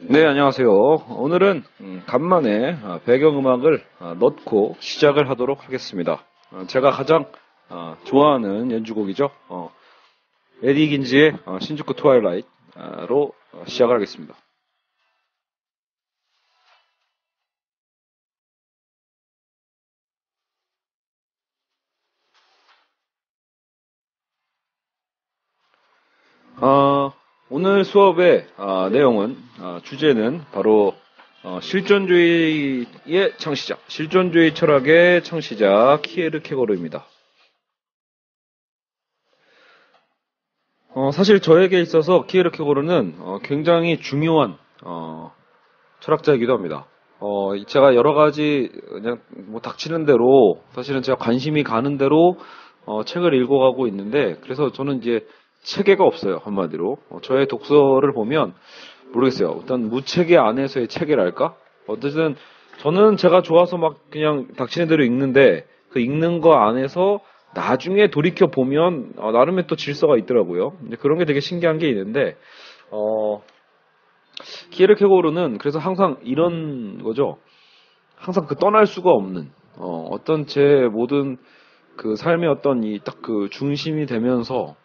네, 안녕하세요. 오늘은 간만에 배경음악을 넣고 시작을 하도록 하겠습니다. 제가 가장 좋아하는 연주곡이죠. 에디 긴즈의 신주쿠 트와일라이트로 시작을 하겠습니다. 오늘 수업의 내용은 주제는 바로 실존주의의 창시자, 실존주의 철학의 창시자 키에르케고르입니다. 사실 저에게 있어서 키에르케고르는 굉장히 중요한 철학자이기도 합니다. 제가 여러 가지 그냥 뭐 닥치는 대로 사실은 제가 관심이 가는 대로 책을 읽어가고 있는데, 그래서 저는 이제 체계가 없어요. 한마디로 저의 독서를 보면 모르겠어요. 어떤 무체계 안에서의 체계랄까? 어쨌든 저는 제가 좋아서 막 그냥 닥치는 대로 읽는데, 그 읽는 거 안에서 나중에 돌이켜 보면 나름의 또 질서가 있더라고요. 이제 그런 게 되게 신기한 게 있는데, 키에르케고르는 그래서 항상 이런 거죠. 항상 그 떠날 수가 없는 어떤 제 모든 그 삶의 어떤 이 딱 그 중심이 되면서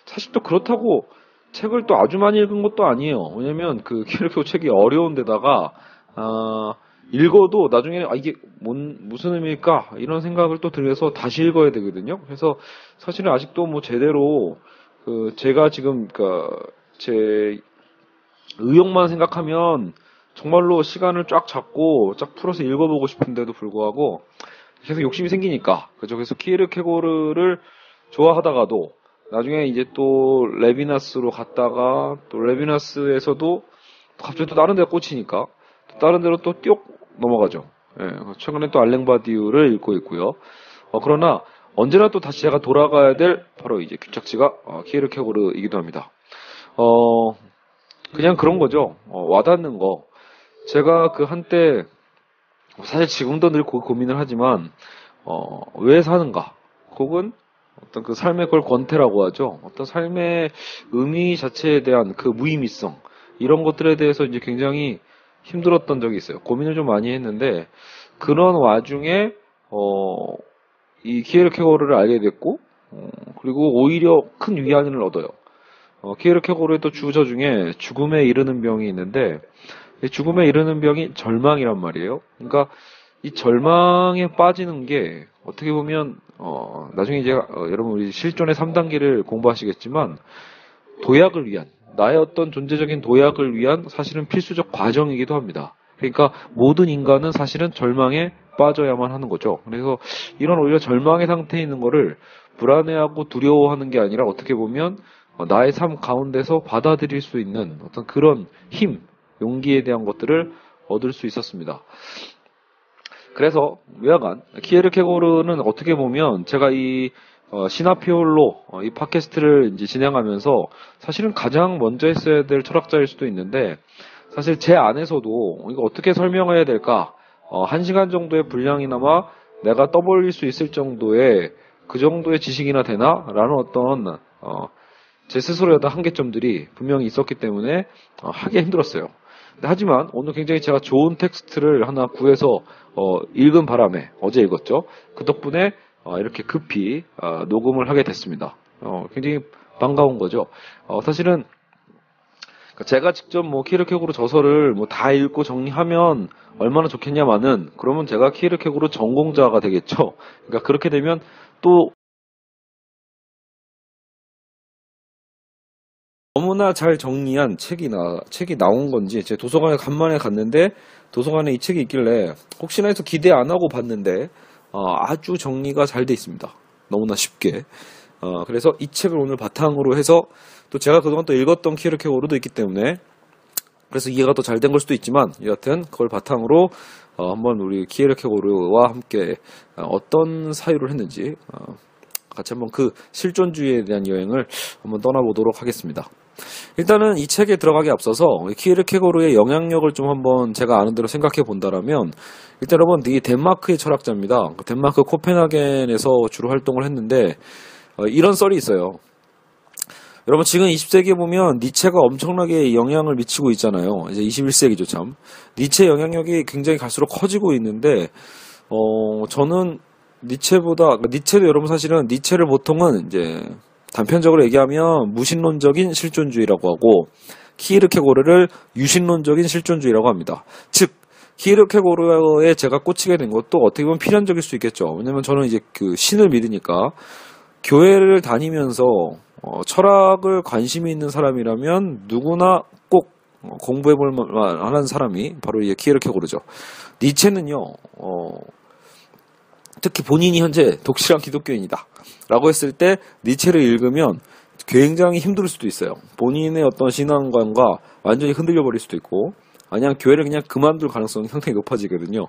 사실 또 그렇다고 책을 또 아주 많이 읽은 것도 아니에요. 왜냐면 그 키에르케고르 책이 어려운 데다가 읽어도 나중에는 이게 무슨 의미일까 이런 생각을 또 들여서 다시 읽어야 되거든요. 그래서 사실은 아직도 뭐 제대로 그 제가 지금 제 의욕만 생각하면 정말로 시간을 쫙 잡고 쫙 풀어서 읽어보고 싶은데도 불구하고 계속 욕심이 생기니까, 그죠? 그래서 키에르케고르를 좋아하다가도 나중에 이제 또 레비나스로 갔다가 또 레비나스에서도 갑자기 또 다른 데가 꽂히니까 또 다른 데로 또 띄옥 넘어가죠. 예, 최근에 또 알랭바디우를 읽고 있고요. 그러나 언제나 또 다시 제가 돌아가야 될 바로 이제 귀착지가 키에르케고르이기도 합니다. 그냥 그런 거죠. 와닿는 거. 제가 그 한때 사실 지금도 늘 고민을 하지만 왜 사는가? 혹은 어떤 그 삶의 걸 권태라고 하죠. 어떤 삶의 의미 자체에 대한 그 무의미성, 이런 것들에 대해서 이제 굉장히 힘들었던 적이 있어요. 고민을 좀 많이 했는데, 그런 와중에 이 키에르케고르를 알게 됐고, 그리고 오히려 큰 위안을 얻어요. 키에르케고르의 또 주저 중에 죽음에 이르는 병이 있는데, 이 죽음에 이르는 병이 절망이란 말이에요. 그러니까 이 절망에 빠지는 게 어떻게 보면 나중에 이제 여러분 우리 실존의 3단계를 공부하시겠지만 도약을 위한, 나의 어떤 존재적인 도약을 위한 사실은 필수적 과정이기도 합니다. 그러니까 모든 인간은 사실은 절망에 빠져야만 하는 거죠. 그래서 이런 오히려 절망의 상태에 있는 거를 불안해하고 두려워하는 게 아니라 어떻게 보면 나의 삶 가운데서 받아들일 수 있는 어떤 그런 힘, 용기에 대한 것들을 얻을 수 있었습니다. 그래서 여하간 키에르케고르는 어떻게 보면 제가 이 시나피올로 이 팟캐스트를 이제 진행하면서 사실은 가장 먼저 했어야 될 철학자일 수도 있는데, 사실 제 안에서도 이거 어떻게 설명해야 될까? 1시간 정도의 분량이나마 내가 떠벌릴 수 있을 정도의 그 정도의 지식이나 되나? 라는 어떤 제 스스로의 어떤 한계점들이 분명히 있었기 때문에 하기 힘들었어요. 하지만 오늘 굉장히 제가 좋은 텍스트를 하나 구해서 읽은 바람에, 어제 읽었죠. 그 덕분에 이렇게 급히 녹음을 하게 됐습니다. 굉장히 반가운 거죠. 사실은 제가 직접 뭐 키에르케고르 저서를 뭐 다 읽고 정리하면 얼마나 좋겠냐마는, 그러면 제가 키에르케고르 전공자가 되겠죠. 그러니까 그렇게 되면 또 너무나 잘 정리한 책이 나온 건지, 제 도서관에 간만에 갔는데 도서관에 이 책이 있길래 혹시나 해서 기대 안 하고 봤는데 아주 정리가 잘 돼 있습니다. 너무나 쉽게. 그래서 이 책을 오늘 바탕으로 해서, 또 제가 그동안 또 읽었던 키에르케고르도 있기 때문에 그래서 이해가 더 잘 된 걸 수도 있지만, 여하튼 그걸 바탕으로 한번 우리 키에르케고르와 함께 어떤 사유를 했는지 같이 한번 그 실존주의에 대한 여행을 한번 떠나보도록 하겠습니다. 일단은 이 책에 들어가기 앞서서 키에르케고르의 영향력을 좀 한번 제가 아는 대로 생각해 본다라면, 일단 여러분 이 덴마크의 철학자입니다. 덴마크 코펜하겐에서 주로 활동을 했는데 이런 썰이 있어요. 여러분 지금 20세기에 보면 니체가 엄청나게 영향을 미치고 있잖아요. 이제 21세기죠 참. 니체 영향력이 굉장히 갈수록 커지고 있는데 저는 니체도 여러분 사실은 니체를 보통은 이제 단편적으로 얘기하면 무신론적인 실존주의라고 하고 키르케고르를 유신론적인 실존주의라고 합니다. 즉 키르케고르에 제가 꽂히게 된 것도 어떻게 보면 필연적일 수 있겠죠. 왜냐면 저는 이제 그 신을 믿으니까 교회를 다니면서 철학을 관심이 있는 사람이라면 누구나 꼭 공부해볼 만한 사람이 바로 이제 키르케고르죠. 니체는요, 특히 본인이 현재 독실한 기독교인이다 라고 했을 때 니체를 읽으면 굉장히 힘들 수도 있어요. 본인의 어떤 신앙관과 완전히 흔들려 버릴 수도 있고 아니면 교회를 그냥 그만둘 가능성이 상당히 높아지거든요.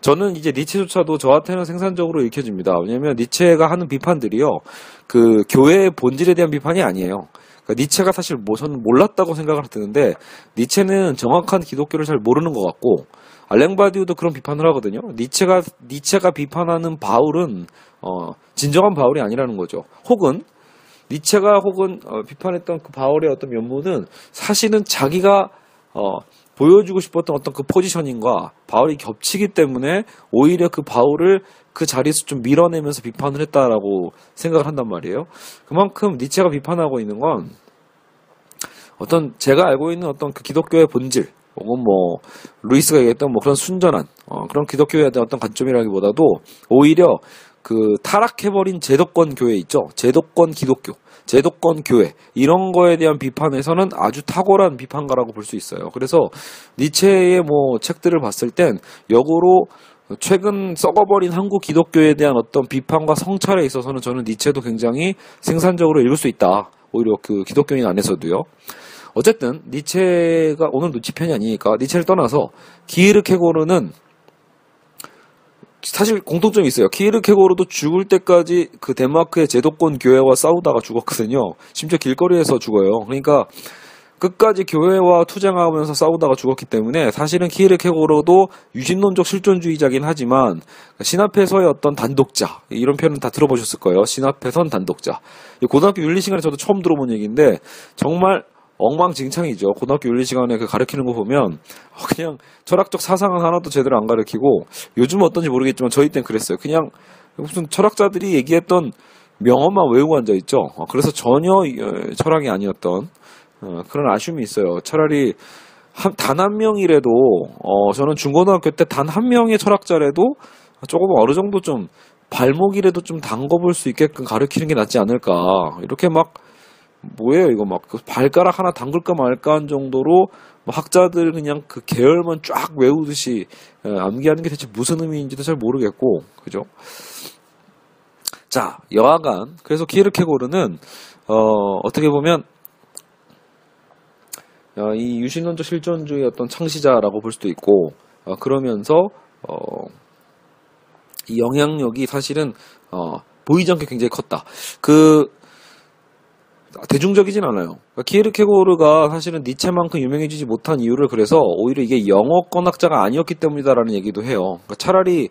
저는 이제 니체조차도 저한테는 생산적으로 읽혀집니다. 왜냐면 니체가 하는 비판들이요, 그 교회의 본질에 대한 비판이 아니에요. 그러니까 니체가 사실 저는 몰랐다고 생각을 드는데 니체는 정확한 기독교를 잘 모르는 것 같고 알랭바디우도 그런 비판을 하거든요. 니체가 비판하는 바울은 진정한 바울이 아니라는 거죠. 혹은 니체가 비판했던 그 바울의 어떤 면모는 사실은 자기가 보여주고 싶었던 어떤 그 포지셔닝과 바울이 겹치기 때문에 오히려 그 바울을 그 자리에서 좀 밀어내면서 비판을 했다라고 생각을 한단 말이에요. 그만큼 니체가 비판하고 있는 건 어떤 제가 알고 있는 어떤 그 기독교의 본질 혹은 루이스가 얘기했던 그런 순전한 그런 기독교에 대한 어떤 관점이라기보다도 오히려 그 타락해버린 제도권 교회 있죠. 제도권 기독교, 제도권 교회 이런 거에 대한 비판에서는 아주 탁월한 비판가라고 볼 수 있어요. 그래서 니체의 책들을 봤을 땐 역으로 최근 썩어버린 한국 기독교에 대한 어떤 비판과 성찰에 있어서는 저는 니체도 굉장히 생산적으로 읽을 수 있다. 오히려 그 기독교인 안에서도요. 어쨌든 니체가 오늘 눈치편이 아니니까 니체를 떠나서 키르케고르는 사실 공통점이 있어요. 키르케고르도 죽을 때까지 그 덴마크의 제도권 교회와 싸우다가 죽었거든요. 심지어 길거리에서 죽어요. 그러니까 끝까지 교회와 투쟁하면서 싸우다가 죽었기 때문에 사실은 키르케고르도 유신론적 실존주의자긴 하지만 신 앞에서의 어떤 단독자, 이런 표현은 다 들어보셨을 거예요. 신 앞에선 단독자. 고등학교 윤리 시간에 저도 처음 들어본 얘기인데 정말 엉망진창이죠. 고등학교 윤리 시간에 가르치는 거 보면 그냥 철학적 사상은 하나도 제대로 안 가르치고 요즘은 어떤지 모르겠지만 저희 땐 그랬어요. 그냥 무슨 철학자들이 얘기했던 명언만 외우고 앉아있죠. 그래서 전혀 철학이 아니었던 그런 아쉬움이 있어요. 차라리 단 한 명이라도 저는 중고등학교 때 단 한 명의 철학자라도 조금 어느 정도 좀 발목이라도 좀 담궈볼 수 있게끔 가르치는 게 낫지 않을까. 이렇게 뭐예요 이거 발가락 하나 담글까 말까 한 정도로 학자들은 그냥 그 계열만 쫙 외우듯이 암기하는 게 대체 무슨 의미인지도 잘 모르겠고, 그죠? 자, 여하간 그래서 키르케고르는 어떻게 보면 이 유신론적 실존주의 어떤 창시자라고 볼 수도 있고 그러면서 이 영향력이 사실은 보이지 않게 굉장히 컸다. 대중적이진 않아요. 키르케고르가 사실은 니체만큼 유명해지지 못한 이유를 그래서 오히려 이게 영어권학자가 아니었기 때문이다라는 얘기도 해요. 차라리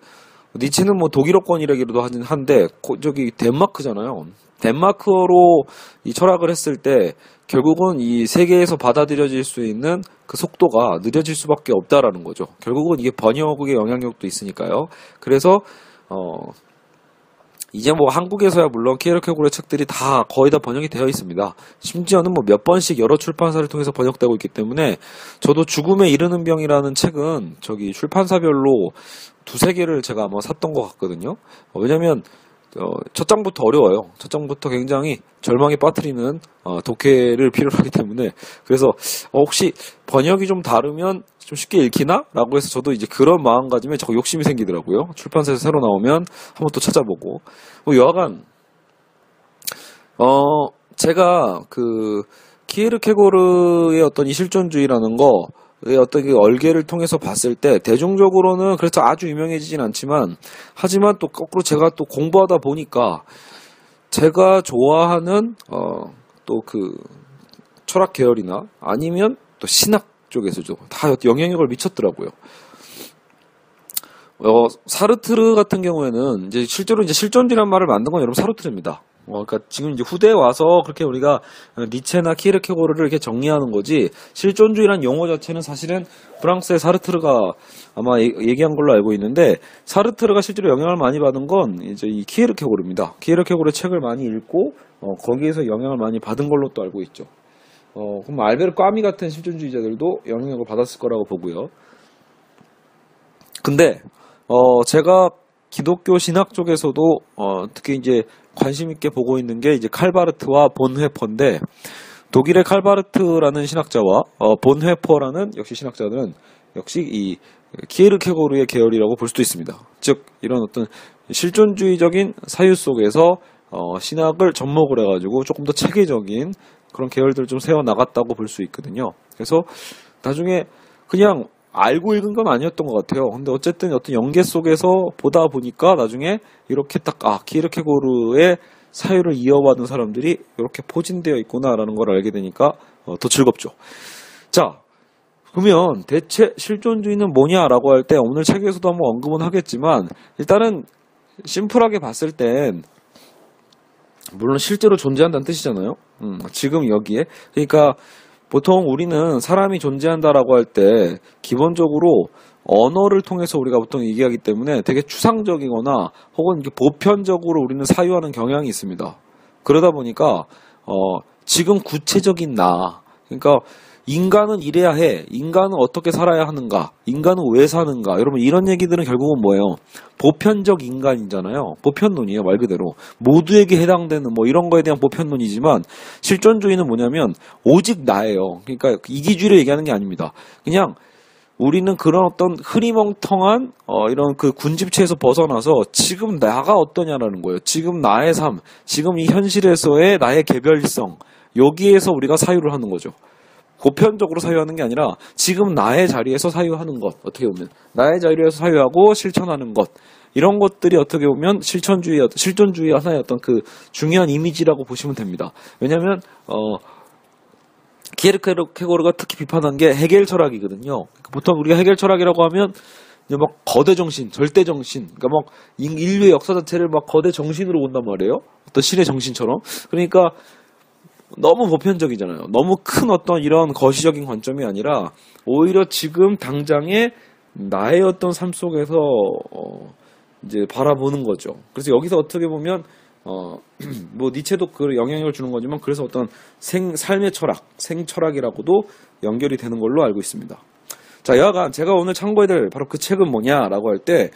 니체는 독일어권이라기도 하긴 한데 저기 덴마크잖아요. 덴마크어로 이 철학을 했을 때 결국은 이 세계에서 받아들여질 수 있는 그 속도가 느려질 수밖에 없다라는 거죠. 결국은 이게 번역의 영향력도 있으니까요. 그래서 이제 한국에서야 물론 키르케고르의 책들이 거의 다 번역이 되어 있습니다. 심지어는 몇 번씩 여러 출판사를 통해서 번역되고 있기 때문에 저도 죽음에 이르는 병이라는 책은 저기 출판사별로 두세 개를 제가 아마 샀던 것 같거든요. 왜냐면 첫 장부터 어려워요. 첫 장부터 굉장히 절망에 빠뜨리는 독해를 필요로 하기 때문에 그래서 혹시 번역이 좀 다르면 좀 쉽게 읽히나? 라고 해서 저도 이제 그런 마음가짐에 자꾸 욕심이 생기더라고요. 출판사에서 새로 나오면 한번 또 찾아보고 여하간 제가 그 키르케고르의 어떤 이 실존주의라는 거의 어떤 그 얼개를 통해서 봤을 때 대중적으로는 그래서 아주 유명해지진 않지만 하지만 또 거꾸로 제가 또 공부하다 보니까 제가 좋아하는 또 그 철학 계열이나 아니면 또 신학 쪽에서도 다 영향력을 미쳤더라고요. 사르트르 같은 경우에는 이제 실제로 이제 실존주의라는 말을 만든 건 여러분 사르트르입니다. 그러니까 지금 이제 후대에 와서 그렇게 우리가 니체나 키르케고르를 이렇게 정리하는 거지, 실존주의란 용어 자체는 사실은 프랑스의 사르트르가 아마 얘기한 걸로 알고 있는데, 사르트르가 실제로 영향을 많이 받은 건 이제 이 키르케고르입니다. 키르케고르의 책을 많이 읽고 거기에서 영향을 많이 받은 걸로 또 알고 있죠. 그럼 알베르 까미 같은 실존주의자들도 영향을 받았을 거라고 보고요. 근데 제가 기독교 신학 쪽에서도 특히 이제 관심 있게 보고 있는 게 이제 칼바르트와 본회퍼인데, 독일의 칼바르트라는 신학자와 본회퍼라는 역시 신학자들은 역시 이 키에르케고르의 계열이라고 볼 수도 있습니다. 즉 이런 어떤 실존주의적인 사유 속에서 신학을 접목을 해가지고 조금 더 체계적인 그런 계열들을 좀 세워 나갔다고 볼 수 있거든요. 그래서 나중에 그냥 알고 읽은 건 아니었던 것 같아요. 근데 어쨌든 어떤 연계 속에서 보다 보니까 나중에 이렇게 딱, 키르케고르의 사유를 이어받은 사람들이 이렇게 포진되어 있구나라는 걸 알게 되니까 더 즐겁죠. 자, 그러면 대체 실존주의는 뭐냐라고 할 때 오늘 책에서도 한번 언급은 하겠지만, 일단은 심플하게 봤을 땐 물론 실제로 존재한다는 뜻이잖아요. 지금 여기에. 그러니까 보통 우리는 사람이 존재한다라고 할 때 기본적으로 언어를 통해서 우리가 보통 얘기하기 때문에 되게 추상적이거나 혹은 보편적으로 우리는 사유하는 경향이 있습니다. 그러다 보니까 지금 구체적인 나, 그러니까 인간은 이래야 해, 인간은 어떻게 살아야 하는가, 인간은 왜 사는가, 여러분 이런 얘기들은 결국은 뭐예요? 보편적 인간이잖아요. 보편론이에요, 말 그대로. 모두에게 해당되는 뭐 이런 거에 대한 보편론이지만, 실존주의는 뭐냐면 오직 나예요. 그러니까 이기주의를 얘기하는 게 아닙니다. 그냥 우리는 그런 어떤 흐리멍텅한 이런 그 군집체에서 벗어나서 지금 나가 어떠냐라는 거예요. 지금 나의 삶, 지금 이 현실에서의 나의 개별성, 여기에서 우리가 사유를 하는 거죠. 보편적으로 사유하는 게 아니라 지금 나의 자리에서 사유하는 것, 어떻게 보면 나의 자리에서 사유하고 실천하는 것, 이런 것들이 어떻게 보면 실존주의 하나의 어떤 그 중요한 이미지라고 보시면 됩니다. 왜냐하면 키에르케고르가 특히 비판한 게 해겔 철학이거든요. 보통 우리가 해겔 철학이라고 하면 막 거대 정신, 절대 정신, 그러니까 막 인류의 역사 자체를 막 거대 정신으로 본단 말이에요. 어떤 신의 정신처럼. 그러니까 너무 보편적이잖아요. 너무 큰 어떤 이런 거시적인 관점이 아니라 오히려 지금 당장의 나의 어떤 삶 속에서 이제 바라보는 거죠. 그래서 여기서 어떻게 보면 뭐 니체도 그 영향을 주는 거지만, 그래서 어떤 삶의 철학, 생철학이라고도 연결이 되는 걸로 알고 있습니다. 자, 여하간 제가 오늘 참고해야 될 바로 그 책은 뭐냐라고 할 때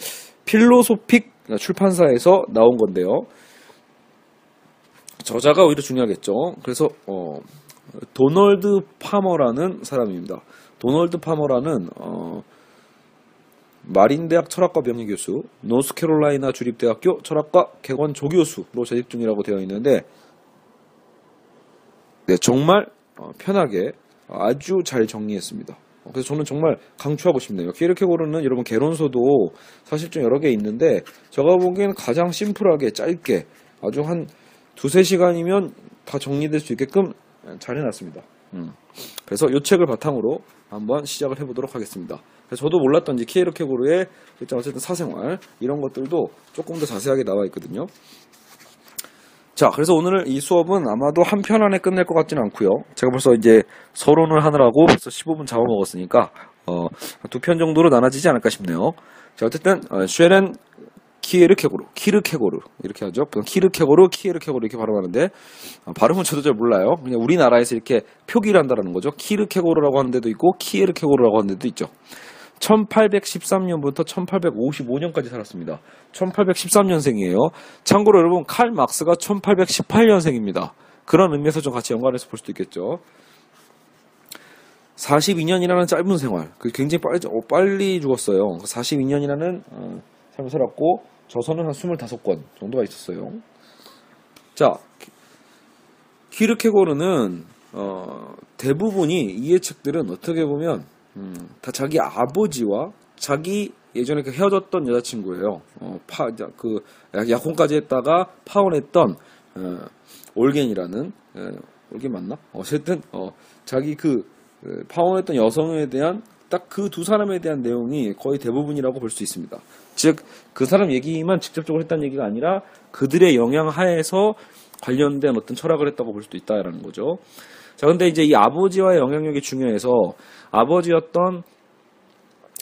필로소픽 출판사에서 나온 건데요. 저자가 오히려 중요하겠죠. 그래서 도널드 파머라는 사람입니다. 도널드 파머라는 마린대학 철학과 명예교수, 노스캐롤라이나 주립대학교 철학과 객원 조교수로 재직 중이라고 되어 있는데, 네, 정말 편하게 아주 잘 정리했습니다. 그래서 저는 정말 강추하고 싶네요. 키르케고르는 여러분 개론서도 사실 좀 여러 개 있는데, 제가 보기에는 가장 심플하게 짧게 아주 한 2-3시간이면 다 정리될 수 있게끔 잘 해놨습니다. 그래서 이 책을 바탕으로 한번 시작을 해보도록 하겠습니다. 그래서 저도 몰랐던 이제 키에르케고르의 어쨌든 사생활, 이런 것들도 조금 더 자세하게 나와 있거든요. 자, 그래서 오늘 이 수업은 아마도 한 편 안에 끝낼 것 같지는 않고요. 제가 벌써 이제 서론을 하느라고 벌써 15분 잡아먹었으니까 2편 정도로 나눠지지 않을까 싶네요. 자, 어쨌든 쉐렌 키르케고르 이렇게 하죠. 키르케고르 이렇게 발음하는데, 발음은 저도 잘 몰라요. 그냥 우리나라에서 이렇게 표기를 한다는 거죠. 키르케고르라고 하는 데도 있고 키에르케고르라고 하는 데도 있죠. 1813년부터 1855년까지 살았습니다. 1813년생이에요. 참고로 여러분, 칼 막스가 1818년생입니다. 그런 의미에서 좀 같이 연관해서 볼 수도 있겠죠. 42년이라는 짧은 생활, 굉장히 빨리 죽었어요. 42년이라는 삶을 살았고, 저서는 한 25권 정도가 있었어요. 자, 키르케고르는 대부분이 이해 책들은 어떻게 보면 다 자기 아버지와 자기 예전에 헤어졌던 여자친구예요. 약혼까지 했다가 파혼했던 올겐이라는, 올겐 맞나? 어쨌든 자기 파혼했던 여성에 대한 딱 그 두 사람에 대한 내용이 거의 대부분이라고 볼 수 있습니다. 즉, 그 사람 얘기만 직접적으로 했다는 얘기가 아니라 그들의 영향 하에서 관련된 어떤 철학을 했다고 볼 수도 있다라는 거죠. 자, 근데 이제 이 아버지와의 영향력이 중요해서 아버지였던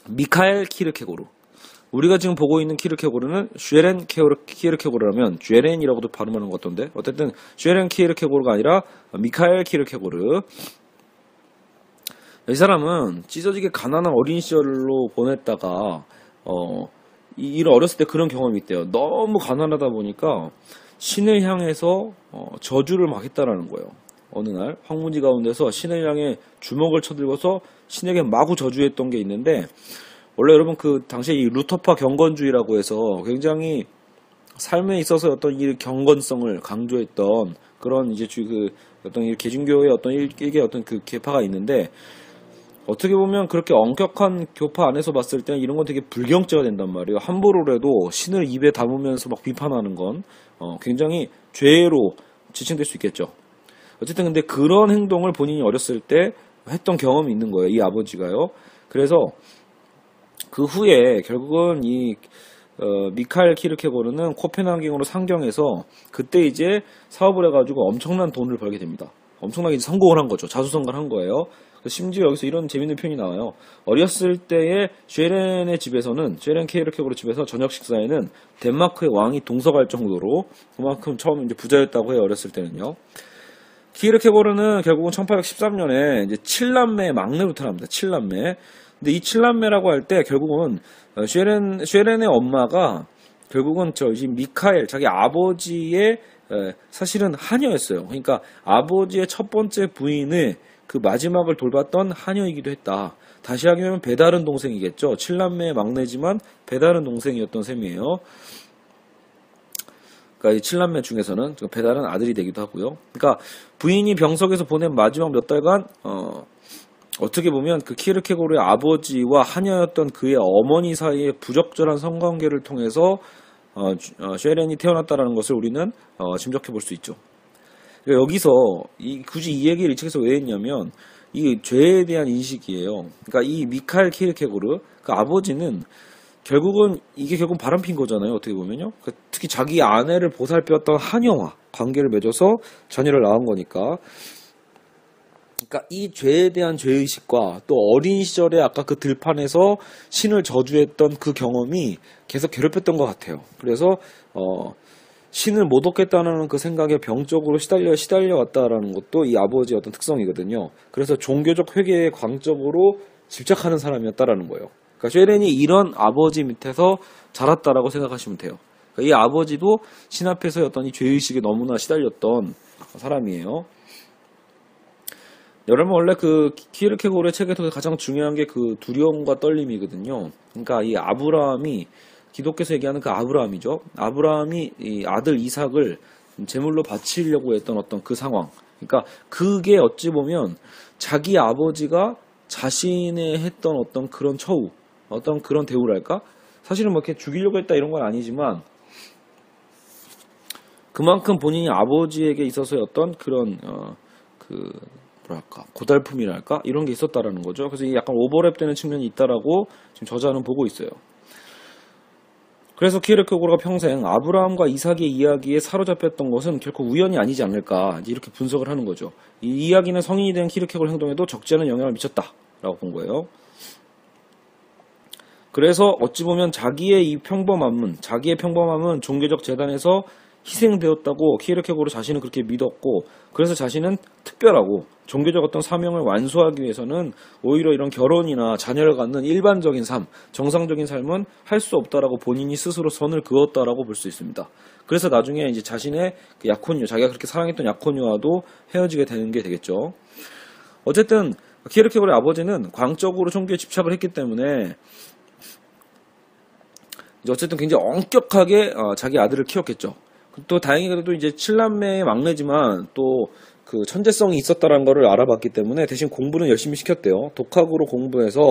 미카엘 키르케고르, 우리가 지금 보고 있는 키르케고르는 쉐렌 키르케고르라면 쉐렌이라고도 발음하는 것 같던데, 어쨌든 쉐렌 키르케고르가 아니라 미카엘 키르케고르. 이 사람은 찢어지게 가난한 어린 시절로 보냈다가 이런 어렸을 때 그런 경험이 있대요. 너무 가난하다 보니까 신을 향해서 저주를 막 했다라는 거예요. 어느 날 황무지 가운데서 신을 향해 주먹을 쳐들고서 신에게 마구 저주했던 게 있는데, 원래 여러분 그 당시에 이 루터파 경건주의라고 해서 굉장히 삶에 있어서 어떤 이 경건성을 강조했던 그런 이제 그 어떤 이 개신교의 어떤 일개 어떤 그 계파가 있는데, 어떻게 보면 그렇게 엄격한 교파 안에서 봤을 때는 이런 건 되게 불경죄가 된단 말이에요. 함부로라도 신을 입에 담으면서 막 비판하는 건 굉장히 죄로 지칭될 수 있겠죠. 어쨌든 근데 그런 행동을 본인이 어렸을 때 했던 경험이 있는 거예요. 이 아버지가요. 그래서 그 후에 결국은 이 미카엘 키르케고르는 코펜하겐으로 상경해서 그때 이제 사업을 해가지고 엄청난 돈을 벌게 됩니다. 엄청나게 성공을 한 거죠. 자수성가를 한 거예요. 심지어 여기서 이런 재밌는 표현이 나와요. 어렸을 때의 쉐렌의 집에서는, 쉐렌 키르케고르 집에서 저녁 식사에는 덴마크의 왕이 동서갈 정도로 그만큼 처음 이제 부자였다고 해요. 어렸을 때는요. 키르케고르는 결국은 1813년에 이제 7남매의 막내로 태어납니다. 7남매. 근데 이 7남매라고 할 때 결국은 쉐렌의 엄마가 결국은 이 미카엘, 자기 아버지의 사실은 하녀였어요. 그러니까 아버지의 첫 번째 부인의 그 마지막을 돌봤던 하녀이기도 했다. 다시 하면 배다른 동생이겠죠. 7남매의 막내지만 배다른 동생이었던 셈이에요. 그러니까 이 7남매 중에서는 배다른 아들이 되기도 하고요. 그러니까 부인이 병석에서 보낸 마지막 몇 달간 어떻게 보면 그 키르케고르의 아버지와 하녀였던 그의 어머니 사이의 부적절한 성관계를 통해서 쉐렌이 태어났다라는 것을 우리는 짐작해 볼 수 있죠. 그러니까 여기서 굳이 이 얘기를 이 책에서 왜 했냐면 이 죄에 대한 인식이에요. 그러니까 이 미카엘 키르케고르 그 아버지는 결국은 이게 결국 바람핀 거잖아요. 어떻게 보면요. 특히 자기 아내를 보살폈던 하녀와 관계를 맺어서 자녀를 낳은 거니까. 그러니까 이 죄에 대한 죄의식과 또 어린 시절에 아까 그 들판에서 신을 저주했던 그 경험이 계속 괴롭혔던 것 같아요. 그래서 신을 못 얻겠다는 그 생각에 병적으로 시달려 왔다라는 것도 이 아버지의 어떤 특성이거든요. 그래서 종교적 회개에 광적으로 집착하는 사람이었다라는 거예요. 그러니까 쉐렌이 이런 아버지 밑에서 자랐다라고 생각하시면 돼요. 그러니까 이 아버지도 신 앞에서의 어떤 이 죄의식에 너무나 시달렸던 사람이에요. 여러분 원래 그 키르케고르의 책에서 가장 중요한 게 그 두려움과 떨림이거든요. 그러니까 이 아브라함이 기독교에서 얘기하는 그 아브라함이죠. 아브라함이 이 아들 이삭을 제물로 바치려고 했던 어떤 그 상황. 그러니까 그게 어찌 보면 자기 아버지가 자신의 했던 어떤 그런 처우, 어떤 그런 대우랄까? 사실은 뭐 이렇게 죽이려고 했다 이런 건 아니지만 그만큼 본인이 아버지에게 있어서의 어떤 그런 뭐랄까 고달픔이랄까 이런 게 있었다라는 거죠. 그래서 약간 오버랩되는 측면이 있다라고 지금 저자는 보고 있어요. 그래서 키르케고르가 평생 아브라함과 이삭의 이야기에 사로잡혔던 것은 결코 우연이 아니지 않을까 이렇게 분석을 하는 거죠. 이 이야기는 성인이 된 키르케고르 행동에도 적지 않은 영향을 미쳤다라고 본 거예요. 그래서 어찌 보면 자기의 평범함은 종교적 재단에서 희생되었다고 키르케고르 자신은 그렇게 믿었고, 그래서 자신은 특별하고 종교적 어떤 사명을 완수하기 위해서는 오히려 이런 결혼이나 자녀를 갖는 일반적인 삶, 정상적인 삶은 할 수 없다라고 본인이 스스로 선을 그었다라고 볼 수 있습니다. 그래서 나중에 이제 자신의 그 약혼녀, 자기가 그렇게 사랑했던 약혼녀와도 헤어지게 되는 게 되겠죠. 어쨌든 키르케고르의 아버지는 광적으로 종교에 집착을 했기 때문에 이제 어쨌든 굉장히 엄격하게 자기 아들을 키웠겠죠. 또 다행히도 이제 7남매의 막내지만 또 그 천재성이 있었다는 거를 알아봤기 때문에 대신 공부는 열심히 시켰대요. 독학으로 공부해서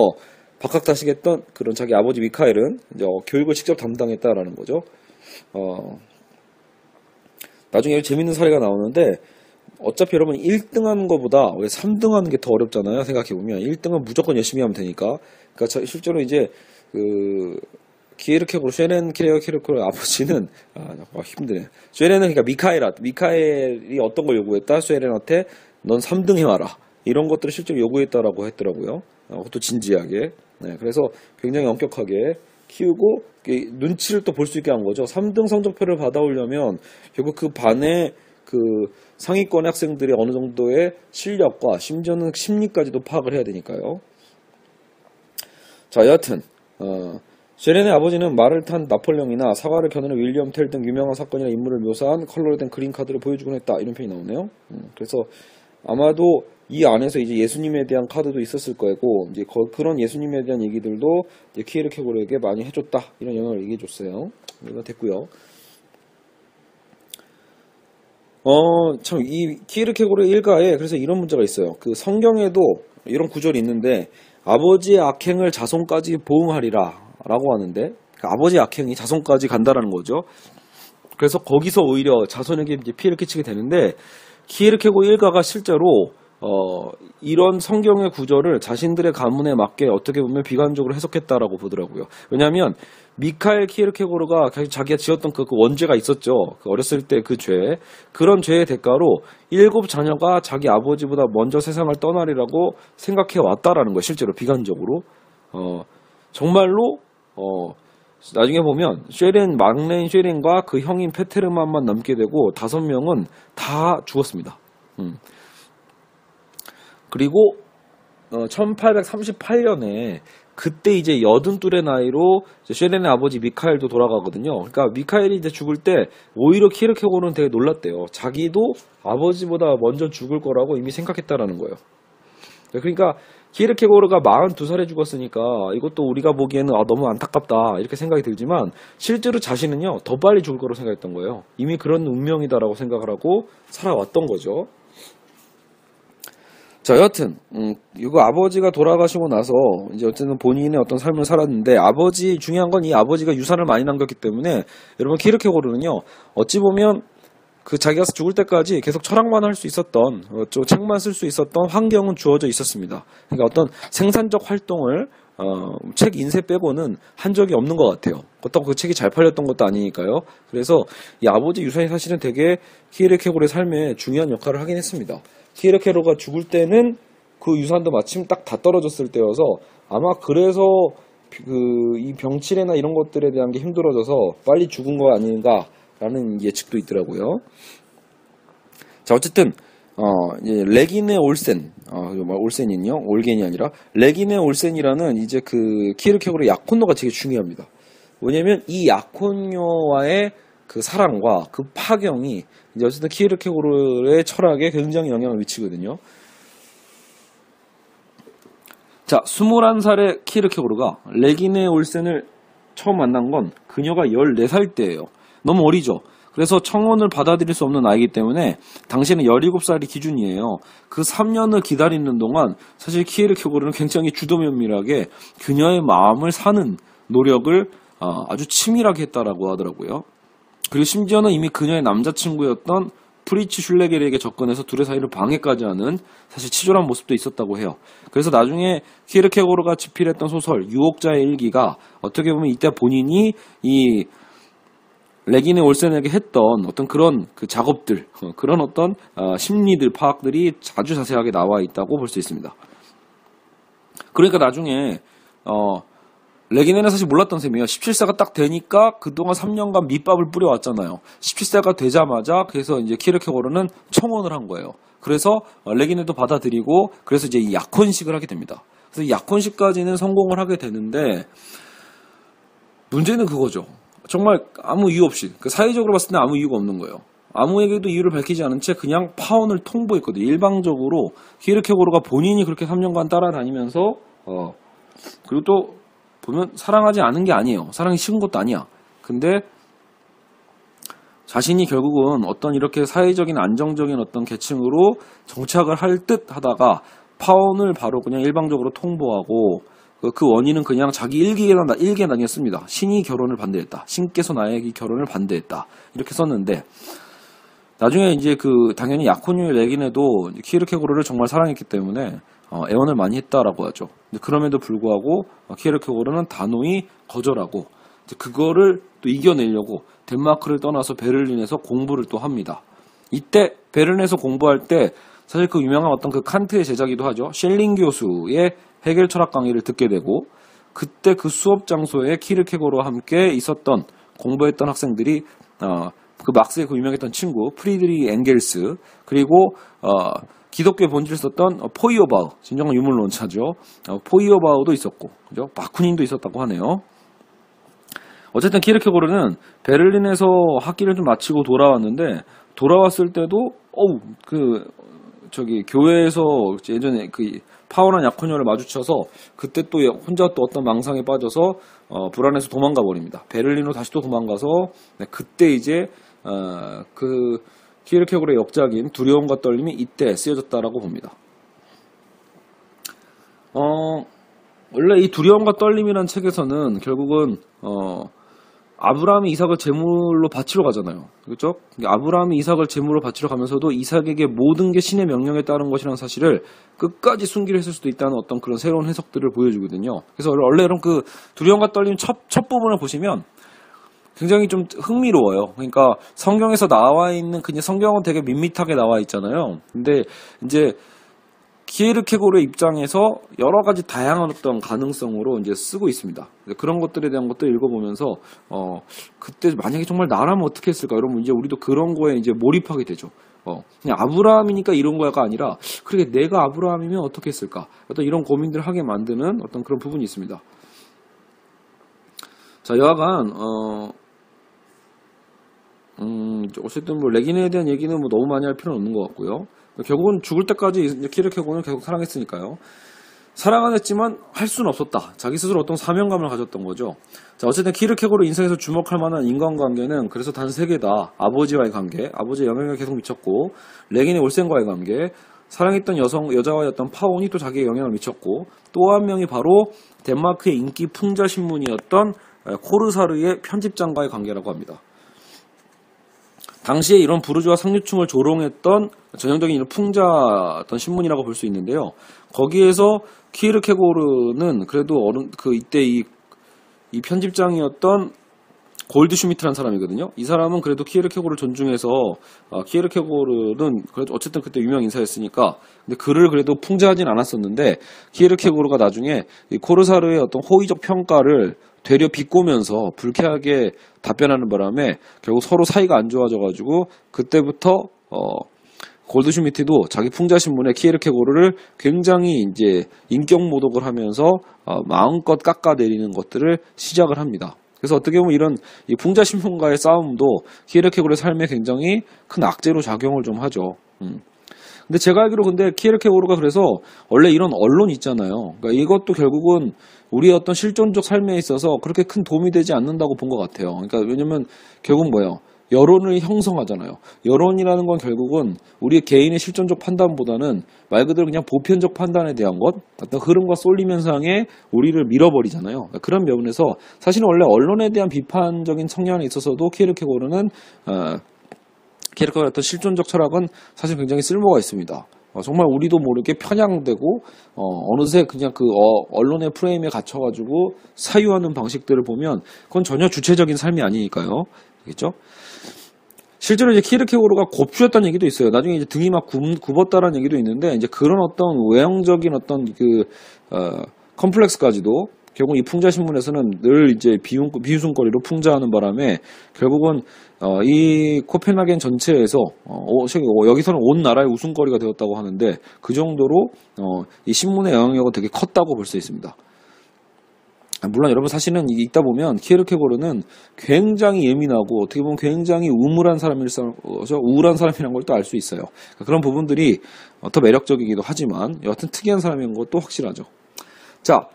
박학다식했던 그런 자기 아버지 미카엘은 이제 교육을 직접 담당했다라는 거죠. 나중에 재밌는 사례가 나오는데 어차피 여러분 1등 하는 것보다 왜 3등 하는 게 더 어렵잖아요. 생각해보면 1등은 무조건 열심히 하면 되니까. 그러니까 실제로 이제 키에르케고르, 쉐렌 키에르케고르 아버지는, 힘드네. 쉐렌은 그러니까 미카엘이 어떤 걸 요구했다? 쉐렌한테 넌 3등 해와라. 이런 것들을 실제로 요구했다라고 했더라고요. 그것도 진지하게. 네, 그래서 굉장히 엄격하게 키우고, 눈치를 또 볼 수 있게 한 거죠. 3등 성적표를 받아오려면, 결국 그 반의 그 상위권 학생들의 어느 정도의 실력과 심지어는 심리까지도 파악을 해야 되니까요. 자, 여하튼, 쉐렌의 아버지는 말을 탄 나폴레옹이나 사과를 겨누는 윌리엄 텔 등 유명한 사건이나 인물을 묘사한 컬러로 된 그린카드를 보여주곤 했다. 이런 표현이 나오네요. 그래서 아마도 이 안에서 이제 예수님에 대한 카드도 있었을 거고, 이제 그런 예수님에 대한 얘기들도 이제 키에르케고르에게 많이 해줬다. 이런 영향을 얘기해줬어요. 이거 됐고요. 참, 이 키에르케고르 일가에 그래서 이런 문제가 있어요. 그 성경에도 이런 구절이 있는데, 아버지의 악행을 자손까지 보응하리라 라고 하는데, 그 아버지의 악행이 자손까지 간다라는 거죠. 그래서 거기서 오히려 자손에게 이제 피해를 끼치게 되는데, 키에르케고르 일가가 실제로 이런 성경의 구절을 자신들의 가문에 맞게 어떻게 보면 비관적으로 해석했다라고 보더라고요. 왜냐하면 미카엘 키에르케고르가 자기가 지었던 그 원죄가 있었죠. 그 어렸을 때 그 죄, 그런 죄의 대가로 7 자녀가 자기 아버지보다 먼저 세상을 떠나리라고 생각해 왔다라는 거예요. 실제로 비관적으로. 정말로 나중에 보면 막내인 쉐렌과 그 형인 페테르만만 남게 되고 5명은 다 죽었습니다. 그리고 1838년에 그때 이제 82의 나이로 쉐렌의 아버지 미카엘도 돌아가거든요. 그러니까 미카엘이 이제 죽을 때 오히려 키에르케고르는 되게 놀랐대요. 자기도 아버지보다 먼저 죽을 거라고 이미 생각했다라는 거예요. 그러니까 키에르케고르가 42살에 죽었으니까 이것도 우리가 보기에는 너무 안타깝다 이렇게 생각이 들지만 실제로 자신은요 더 빨리 죽을 거라고 생각했던 거예요. 이미 그런 운명이다라고 생각을 하고 살아왔던 거죠. 자, 여하튼 이거 아버지가 돌아가시고 나서 이제 어쨌든 본인의 어떤 삶을 살았는데, 중요한 건 이 아버지가 유산을 많이 남겼기 때문에 여러분 키에르케고르는요 어찌 보면 그 자기가 죽을 때까지 계속 철학만 할 수 있었던, 책만 쓸 수 있었던 환경은 주어져 있었습니다. 그러니까 어떤 생산적 활동을 책 인쇄 빼고는 한 적이 없는 것 같아요. 그렇다고 그 책이 잘 팔렸던 것도 아니니까요. 그래서 이 아버지 유산이 사실은 되게 키에르케고르의 삶에 중요한 역할을 하긴 했습니다. 키에르케고르가 죽을 때는 그 유산도 마침 딱 다 떨어졌을 때여서 아마 그래서 이 병치레나 이런 것들에 대한 게 힘들어져서 빨리 죽은 거 아닌가라는 예측도 있더라고요. 자, 어쨌든 이제 레기네 올센, 올센이요? 올겐이 아니라 레기네 올센이라는 이제 그 키에르케고르의 약혼녀가 되게 중요합니다. 왜냐면 이 약혼녀와의 그 사랑과 그 파경이 이제 어쨌든 키에르케고르의 철학에 굉장히 영향을 미치거든요. 자, 21살의 키에르케고르가 레기네 올센을 처음 만난 건 그녀가 14살 때예요. 너무 어리죠. 그래서 청혼을 받아들일 수 없는 나이기 때문에 당시에는 17살이 기준이에요. 그 3년을 기다리는 동안 사실 키에르케고르는 굉장히 주도면밀하게 그녀의 마음을 사는 노력을 아주 치밀하게 했다라고 하더라고요. 그리고 심지어는 이미 그녀의 남자친구였던 프리츠 슐레겔에게 접근해서 둘의 사이를 방해까지 하는 사실 치졸한 모습도 있었다고 해요. 그래서 나중에 키에르케고르가 집필했던 소설 유혹자의 일기가 어떻게 보면 이때 본인이 이 레기네 올센에게 했던 어떤 그런 그 작업들, 그런 어떤 심리들 파악들이 아주 자세하게 나와 있다고 볼 수 있습니다. 그러니까 나중에 레기네는 사실 몰랐던 셈이에요. 17세가 딱 되니까 그동안 3년간 밑밥을 뿌려왔잖아요. 17세가 되자마자 그래서 이제 키에르케고르는 청혼을 한 거예요. 그래서 레기네도 받아들이고 그래서 이제 이 약혼식을 하게 됩니다. 그래서 약혼식까지는 성공을 하게 되는데 문제는 그거죠. 정말 아무 이유 없이, 사회적으로 봤을 때 아무 이유가 없는 거예요. 아무에게도 이유를 밝히지 않은 채 그냥 파혼을 통보했거든요. 일방적으로 키에르케고르가 본인이 그렇게 3년간 따라다니면서 그리고 또 보면 사랑하지 않은 게 아니에요. 사랑이 식은 것도 아니야. 근데 자신이 결국은 어떤 이렇게 사회적인 안정적인 어떤 계층으로 정착을 할 듯 하다가 파혼을 바로 그냥 일방적으로 통보하고 그 원인은 그냥 자기 일기에 남겼습니다. 신이 결혼을 반대했다. 신께서 나에게 결혼을 반대했다. 이렇게 썼는데 나중에 이제 당연히 약혼녀의 레기네도 키에르케고르를 정말 사랑했기 때문에 애원을 많이 했다라고 하죠. 근데 그럼에도 불구하고 키에르케고르는 단호히 거절하고 그거를 또 이겨내려고 덴마크를 떠나서 베를린에서 공부를 또 합니다. 이때 베를린에서 공부할 때 사실 그 유명한 어떤 그 칸트의 제자기도 하죠. 셸링 교수의 해겔 철학 강의를 듣게 되고, 그때 그 수업 장소에 키르케고르와 함께 있었던 공부했던 학생들이 그 막스의 그 유명했던 친구 프리드리 엥겔스, 그리고 기독교의 본질을 썼던 포이어바우, 진정한 유물론자죠. 포이어바우도 있었고, 그죠? 바쿠닌도 있었다고 하네요. 어쨌든 키르케고르는 베를린에서 학기를 좀 마치고 돌아왔는데, 돌아왔을 때도 교회에서 예전에 그 파워난 약혼녀를 마주쳐서 그때 또 혼자 또 어떤 망상에 빠져서 불안해서 도망가 버립니다. 베를린으로 다시 또 도망가서 그때 이제 그 키르케고르의 역작인 두려움과 떨림이 이때 쓰여졌다라고 봅니다. 원래 이 두려움과 떨림이라는 책에서는 결국은 아브라함이 이삭을 제물로 바치러 가잖아요. 그렇죠? 아브라함이 이삭을 제물로 바치러 가면서도 이삭에게 모든 게 신의 명령에 따른 것이라는 사실을 끝까지 숨기려 했을 수도 있다는 어떤 그런 새로운 해석들을 보여주거든요. 그래서 원래 이런 그 두려움과 떨림 첫 부분을 보시면 굉장히 좀 흥미로워요. 그러니까 성경에서 나와 있는, 그냥 성경은 되게 밋밋하게 나와 있잖아요. 근데 이제 키에르케고르의 입장에서 여러 가지 다양한 어떤 가능성으로 이제 쓰고 있습니다. 그런 것들에 대한 것들 읽어보면서 그때 만약에 정말 나라면 어떻게 했을까? 여러분 이제 우리도 그런 거에 이제 몰입하게 되죠. 그냥 아브라함이니까 이런 거가 아니라, 그렇게 내가 아브라함이면 어떻게 했을까? 어떤 이런 고민들을 하게 만드는 어떤 그런 부분이 있습니다. 자, 여하간 어쨌든 뭐 레기네에 대한 얘기는 뭐 너무 많이 할 필요는 없는 것 같고요. 결국은 죽을 때까지 키르케고르는 계속 사랑했으니까요. 사랑은 했지만 할 수는 없었다. 자기 스스로 어떤 사명감을 가졌던 거죠. 자, 어쨌든 키르케고르 인생에서 주목할 만한 인간관계는 그래서 단 3개다. 아버지와의 관계, 아버지의 영향을 계속 미쳤고, 레기네 올센과의 관계, 사랑했던 여자와의 어떤 파혼이 또 자기의 영향을 미쳤고, 또 한 명이 바로 덴마크의 인기 풍자 신문이었던 코르사르의 편집장과의 관계라고 합니다. 당시에 이런 부르주아 상류층을 조롱했던 전형적인 이런 풍자 어떤 신문이라고 볼 수 있는데요. 거기에서 키르케고르는 그래도 이때 이 편집장이었던 골드슈미트라는 사람이거든요. 이 사람은 그래도 키르케고르를 존중해서 키르케고르는 그래도 어쨌든 그때 유명 인사였으니까, 근데 그를 그래도 풍자하진 않았었는데, 키르케고르가 나중에 이 코르사르의 어떤 호의적 평가를 되려 비꼬면서 불쾌하게 답변하는 바람에 결국 서로 사이가 안 좋아져가지고, 그때부터 골드슈미트도 자기 풍자신문에 키에르케고르를 굉장히 이제 인격 모독을 하면서 마음껏 깎아내리는 것들을 시작을 합니다. 그래서 어떻게 보면 이런 이 풍자신문과의 싸움도 키에르케고르의 삶에 굉장히 큰 악재로 작용을 좀 하죠. 근데 제가 알기로 근데 키에르케고르가 그래서 원래 이런 언론 있잖아요. 그러니까 이것도 결국은 우리의 어떤 실존적 삶에 있어서 그렇게 큰 도움이 되지 않는다고 본 것 같아요. 그러니까 왜냐면 결국 뭐예요? 여론을 형성하잖아요. 여론이라는 건 결국은 우리의 개인의 실존적 판단보다는 말 그대로 그냥 보편적 판단에 대한 것, 어떤 흐름과 쏠림 현상에 우리를 밀어버리잖아요. 그러니까 그런 면에서 사실은 원래 언론에 대한 비판적인 성향에 있어서도 키에르케고르는 키에르케고르의 어떤 실존적 철학은 사실 굉장히 쓸모가 있습니다. 정말 우리도 모르게 편향되고 어느새 그냥 그 언론의 프레임에 갇혀가지고 사유하는 방식들을 보면 그건 전혀 주체적인 삶이 아니니까요. 알겠죠? 실제로 이제 키에르케고르가 곱주였다는 얘기도 있어요. 나중에 이제 등이 막 굽었다라는 얘기도 있는데, 이제 그런 어떤 외형적인 어떤 컴플렉스까지도 결국 이 풍자신문에서는 늘 이제 비웃음거리로 풍자하는 바람에 결국은 이 코펜하겐 전체에서 여기서는 온 나라의 웃음거리가 되었다고 하는데, 그 정도로 이 신문의 영향력은 되게 컸다고 볼 수 있습니다. 물론 여러분 사실은 있다 보면 키에르케고르는 굉장히 예민하고 어떻게 보면 굉장히 우물한 우울한 사람이라는 걸 또 알 수 있어요. 그런 부분들이 더 매력적이기도 하지만 여하튼 특이한 사람인 것도 확실하죠. 자,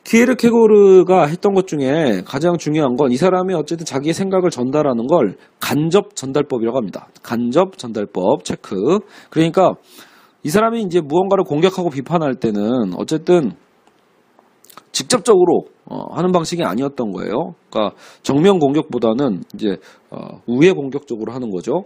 키에르케고르가 했던 것 중에 가장 중요한 건 이 사람이 어쨌든 자기의 생각을 전달하는 걸 간접 전달법이라고 합니다. 간접 전달법 체크. 그러니까 이 사람이 이제 무언가를 공격하고 비판할 때는 어쨌든 직접적으로 하는 방식이 아니었던 거예요. 그러니까 정면 공격보다는 이제 우회 공격적으로 하는 거죠.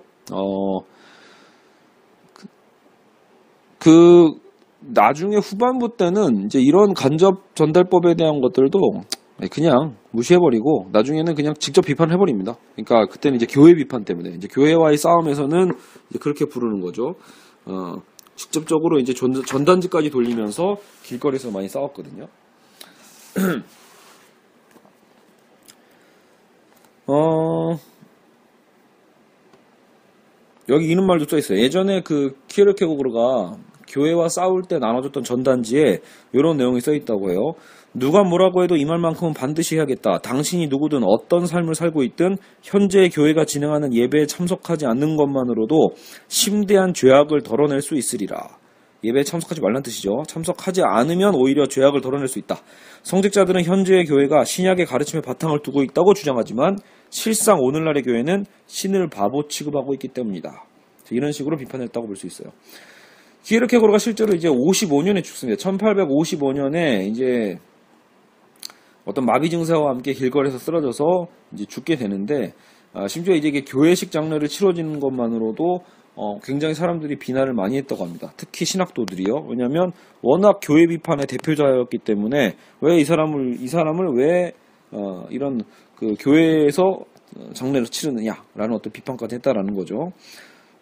나중에 후반부 때는 이제 이런 간접 전달법에 대한 것들도 그냥 무시해버리고 나중에는 그냥 직접 비판을 해버립니다. 그러니까 그때는 이제 교회 비판 때문에 이제 교회와의 싸움에서는 이제 그렇게 부르는 거죠. 직접적으로 이제 전단지까지 돌리면서 길거리에서 많이 싸웠거든요. 여기 이런 말도 써 있어요. 예전에 그 키에르케고르가 교회와 싸울 때 나눠줬던 전단지에 이런 내용이 써 있다고 해요. 누가 뭐라고 해도 이 말만큼은 반드시 해야겠다. 당신이 누구든 어떤 삶을 살고 있든 현재 교회가 진행하는 예배에 참석하지 않는 것만으로도 심대한 죄악을 덜어낼 수 있으리라. 예배에 참석하지 말란 뜻이죠. 참석하지 않으면 오히려 죄악을 덜어낼 수 있다. 성직자들은 현재의 교회가 신약의 가르침에 바탕을 두고 있다고 주장하지만 실상 오늘날의 교회는 신을 바보 취급하고 있기 때문이다. 이런 식으로 비판했다고 볼 수 있어요. 키에르케고르가 실제로 이제 55년에 죽습니다. 1855년에 이제 어떤 마비 증세와 함께 길거리에서 쓰러져서 이제 죽게 되는데, 심지어 이제 이게 교회식 장례를 치러지는 것만으로도 굉장히 사람들이 비난을 많이 했다고 합니다. 특히 신학도들이요. 왜냐하면 워낙 교회 비판의 대표자였기 때문에 왜 이 사람을 왜 이런 그 교회에서 장례를 치르느냐라는 어떤 비판까지 했다라는 거죠.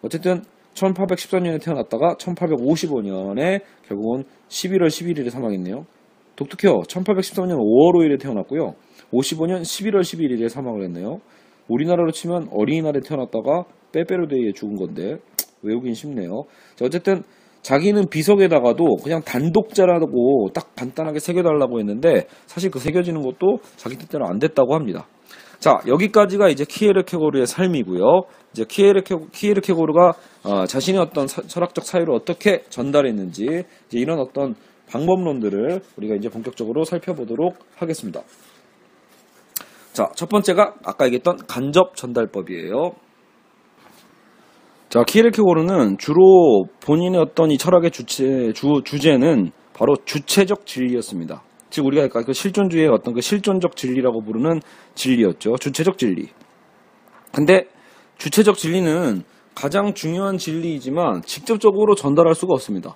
어쨌든 1814년에 태어났다가 1855년에 결국은 11월 11일에 사망했네요. 독특해요. 1814년 5월 5일에 태어났고요. 55년 11월 11일에 사망을 했네요. 우리나라로 치면 어린이날에 태어났다가 빼빼로데이에 죽은 건데 외우긴 쉽네요. 자, 어쨌든 자기는 비석에다가도 그냥 단독자라고 딱 간단하게 새겨달라고 했는데 사실 그 새겨지는 것도 자기 뜻대로 안 됐다고 합니다. 자, 여기까지가 이제 키에르케고르의 삶이고요. 이제 키에르케고르가 자신의 어떤 철학적 사유를 어떻게 전달했는지 이제 이런 어떤 방법론들을 우리가 이제 본격적으로 살펴보도록 하겠습니다. 자, 첫 번째가 아까 얘기했던 간접 전달법이에요. 자, 키에르케고르는 주로 본인의 어떤 이 철학의 주제는 바로 주체적 진리였습니다. 즉 우리가 아까 그 실존주의의 어떤 그 실존적 진리라고 부르는 진리였죠. 주체적 진리. 근데 주체적 진리는 가장 중요한 진리이지만 직접적으로 전달할 수가 없습니다.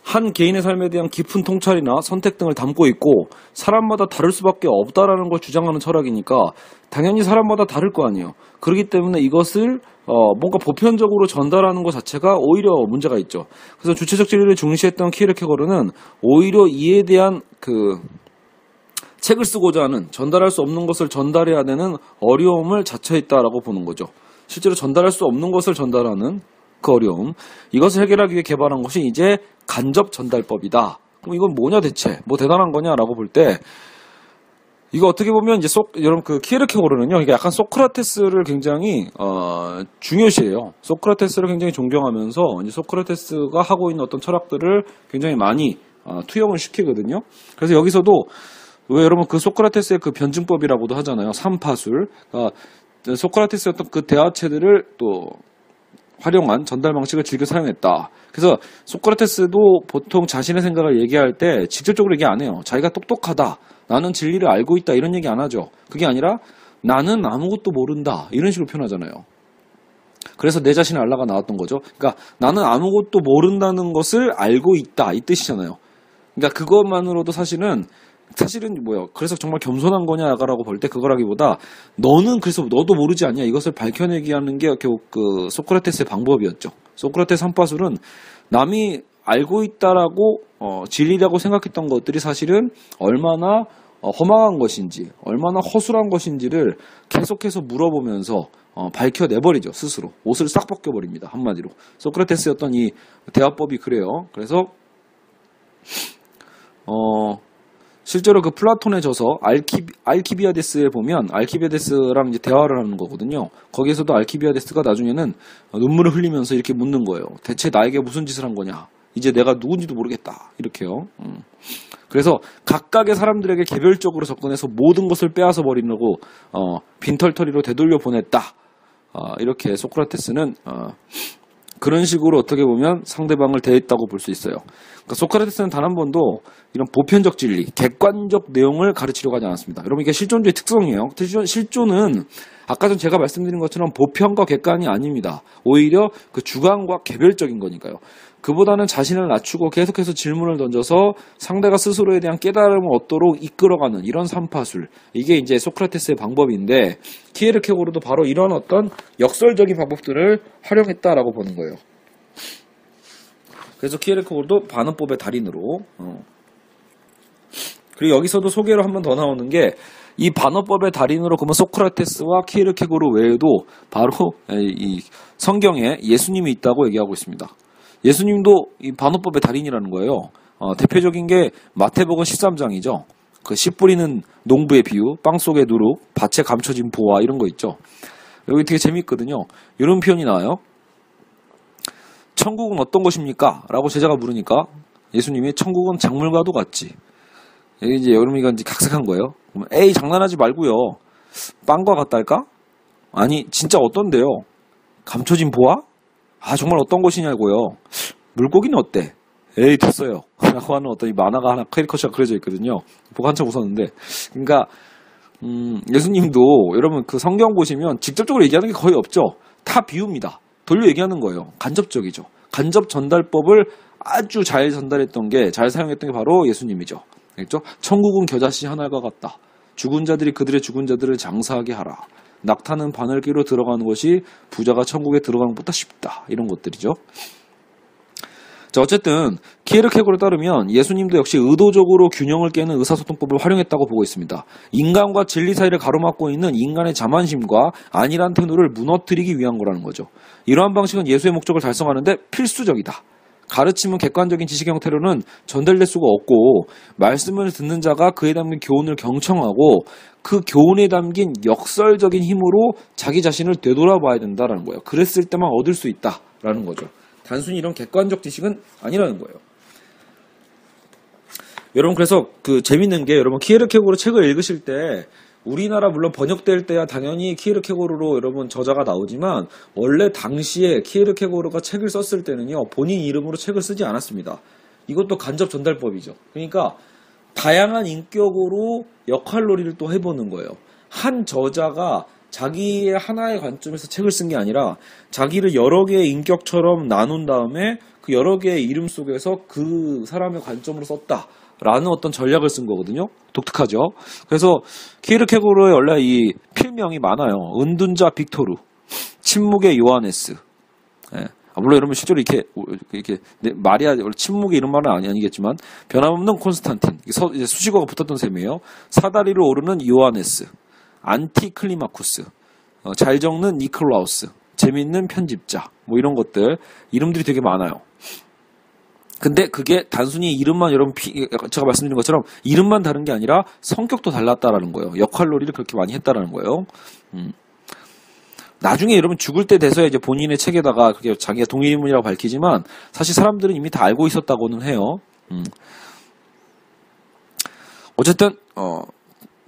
한 개인의 삶에 대한 깊은 통찰이나 선택 등을 담고 있고 사람마다 다를 수밖에 없다라는 걸 주장하는 철학이니까 당연히 사람마다 다를 거 아니에요. 그렇기 때문에 이것을 뭔가 보편적으로 전달하는 것 자체가 오히려 문제가 있죠. 그래서 주체적 진리를 중시했던 키에르케고르는 오히려 이에 대한 그 책을 쓰고자 하는 전달할 수 없는 것을 전달해야 되는 어려움을 자처했다라고 보는 거죠. 실제로 전달할 수 없는 것을 전달하는 그 어려움, 이것을 해결하기 위해 개발한 것이 이제 간접 전달법이다. 그럼 이건 뭐냐 대체? 뭐 대단한 거냐라고 볼 때 이거 어떻게 보면 이제 여러분 그 키에르케고르는요, 이게 약간 소크라테스를 굉장히 중요시해요. 소크라테스를 굉장히 존경하면서 이제 소크라테스가 하고 있는 어떤 철학들을 굉장히 많이 투영을 시키거든요. 그래서 여기서도 왜 여러분 그 소크라테스의 그 변증법이라고도 하잖아요. 삼파술. 소크라테스의 어떤 그 대화체들을 또 활용한 전달 방식을 즐겨 사용했다. 그래서 소크라테스도 보통 자신의 생각을 얘기할 때 직접적으로 얘기 안 해요. 자기가 똑똑하다. 나는 진리를 알고 있다. 이런 얘기 안 하죠. 그게 아니라 나는 아무것도 모른다. 이런 식으로 표현하잖아요. 그래서 내 자신을 알라가 나왔던 거죠. 그러니까 나는 아무것도 모른다는 것을 알고 있다. 이 뜻이잖아요. 그러니까 그것만으로도 사실은 뭐예요? 그래서 정말 겸손한 거냐라고 볼 때 그거라기보다 너는 그래서 너도 모르지 않냐 이것을 밝혀내기 하는 게 결국 그 소크라테스의 방법이었죠. 소크라테스 삼파술은 남이 알고 있다라고 진리라고 생각했던 것들이 사실은 얼마나 허망한 것인지 얼마나 허술한 것인지를 계속해서 물어보면서 밝혀내버리죠. 스스로 옷을 싹 벗겨버립니다. 한마디로 소크라테스의 어떤 이 대화법이 그래요. 그래서 실제로 그 플라톤에 져서 알키비아데스에 보면 알키비아데스랑 이제 대화를 하는 거거든요. 거기에서도 알키비아데스가 나중에는 눈물을 흘리면서 이렇게 묻는 거예요. 대체 나에게 무슨 짓을 한 거냐? 이제 내가 누군지도 모르겠다. 이렇게요. 그래서 각각의 사람들에게 개별적으로 접근해서 모든 것을 빼앗아 버리려고 빈털터리로 되돌려 보냈다. 이렇게 소크라테스는 그런 식으로 어떻게 보면 상대방을 대했다고 볼 수 있어요. 그러니까 소크라테스는 단 한 번도 이런 보편적 진리, 객관적 내용을 가르치려고 하지 않았습니다. 여러분 이게 실존주의 특성이에요. 실존은 아까 전 제가 말씀드린 것처럼 보편과 객관이 아닙니다. 오히려 그 주관과 개별적인 거니까요. 그보다는 자신을 낮추고 계속해서 질문을 던져서 상대가 스스로에 대한 깨달음을 얻도록 이끌어가는 이런 삼파술. 이게 이제 소크라테스의 방법인데 키에르케고르도 바로 이런 어떤 역설적인 방법들을 활용했다라고 보는 거예요. 그래서 키에르케고르도 반어법의 달인으로. 그리고 여기서도 소개로 한 번 더 나오는 게 이 반어법의 달인으로 그러면 소크라테스와 키에르케고르 외에도 바로 이 성경에 예수님이 있다고 얘기하고 있습니다. 예수님도 이 반어법의 달인이라는 거예요. 대표적인 게 마태복음 13장이죠. 그 씨 뿌리는 농부의 비유, 빵 속의 누룩, 밭에 감춰진 보화 이런 거 있죠. 여기 되게 재미있거든요. 이런 표현이 나와요. 천국은 어떤 것입니까? 라고 제자가 물으니까 예수님이 천국은 작물과도 같지. 여기 이제 여러분이 이제 각색한 거예요. 그러면 에이 장난하지 말고요. 빵과 같달까? 아니 진짜 어떤데요? 감춰진 보화? 아 정말 어떤 것이냐고요. 물고기는 어때? 에이 됐어요. 라고 하는 어떤 이 만화가 하나 캐리커처가 그려져 있거든요. 보고 한참 웃었는데 그러니까 예수님도 여러분 그 성경 보시면 직접적으로 얘기하는 게 거의 없죠. 다 비유입니다. 돌려 얘기하는 거예요. 간접적이죠. 간접 전달법을 아주 잘 전달했던 게 잘 사용했던 게 바로 예수님이죠. 알겠죠? 천국은 겨자씨 하나가 같다. 죽은 자들이 그들의 죽은 자들을 장사하게 하라. 낙타는 바늘기로 들어가는 것이 부자가 천국에 들어가는 것보다 쉽다. 이런 것들이죠. 자, 어쨌든 키에르케고르에 따르면 예수님도 역시 의도적으로 균형을 깨는 의사소통법을 활용했다고 보고 있습니다. 인간과 진리 사이를 가로막고 있는 인간의 자만심과 안일한 태도를 무너뜨리기 위한 거라는 거죠. 이러한 방식은 예수의 목적을 달성하는데 필수적이다. 가르침은 객관적인 지식 형태로는 전달될 수가 없고 말씀을 듣는 자가 그에 담긴 교훈을 경청하고 그 교훈에 담긴 역설적인 힘으로 자기 자신을 되돌아봐야 된다는 거예요. 그랬을 때만 얻을 수 있다라는 거죠. 단순히 이런 객관적 지식은 아니라는 거예요. 여러분 그래서 그 재밌는 게 여러분 키에르케고르 책을 읽으실 때 우리나라 물론 번역될 때야 당연히 키에르케고르로 여러분 저자가 나오지만 원래 당시에 키에르케고르가 책을 썼을 때는요 본인 이름으로 책을 쓰지 않았습니다. 이것도 간접 전달법이죠. 그러니까 다양한 인격으로 역할놀이를 또 해보는 거예요. 한 저자가 자기의 하나의 관점에서 책을 쓴 게 아니라 자기를 여러 개의 인격처럼 나눈 다음에 그 여러 개의 이름 속에서 그 사람의 관점으로 썼다라는 어떤 전략을 쓴 거거든요. 독특하죠. 그래서 키에르케고르의 원래 이 필명이 많아요. 은둔자 빅토르, 침묵의 요하네스. 예. 물론 여러분 실제로 이렇게 마리아 침묵의 이런 말은 아니겠지만 변함없는 콘스탄틴 이제 수식어가 붙었던 셈이에요. 사다리로 오르는 요하네스, 안티클리마쿠스, 잘 적는 니클라우스, 재밌는 편집자, 뭐 이런 것들 이름들이 되게 많아요. 근데 그게 단순히 이름만 여러분 제가 말씀드린 것처럼 이름만 다른 게 아니라 성격도 달랐다라는 거예요. 역할놀이를 그렇게 많이 했다라는 거예요. 나중에 여러분 죽을 때 돼서야 이제 본인의 책에다가 그게 자기가 동일인물이라고 밝히지만 사실 사람들은 이미 다 알고 있었다고는 해요. 어쨌든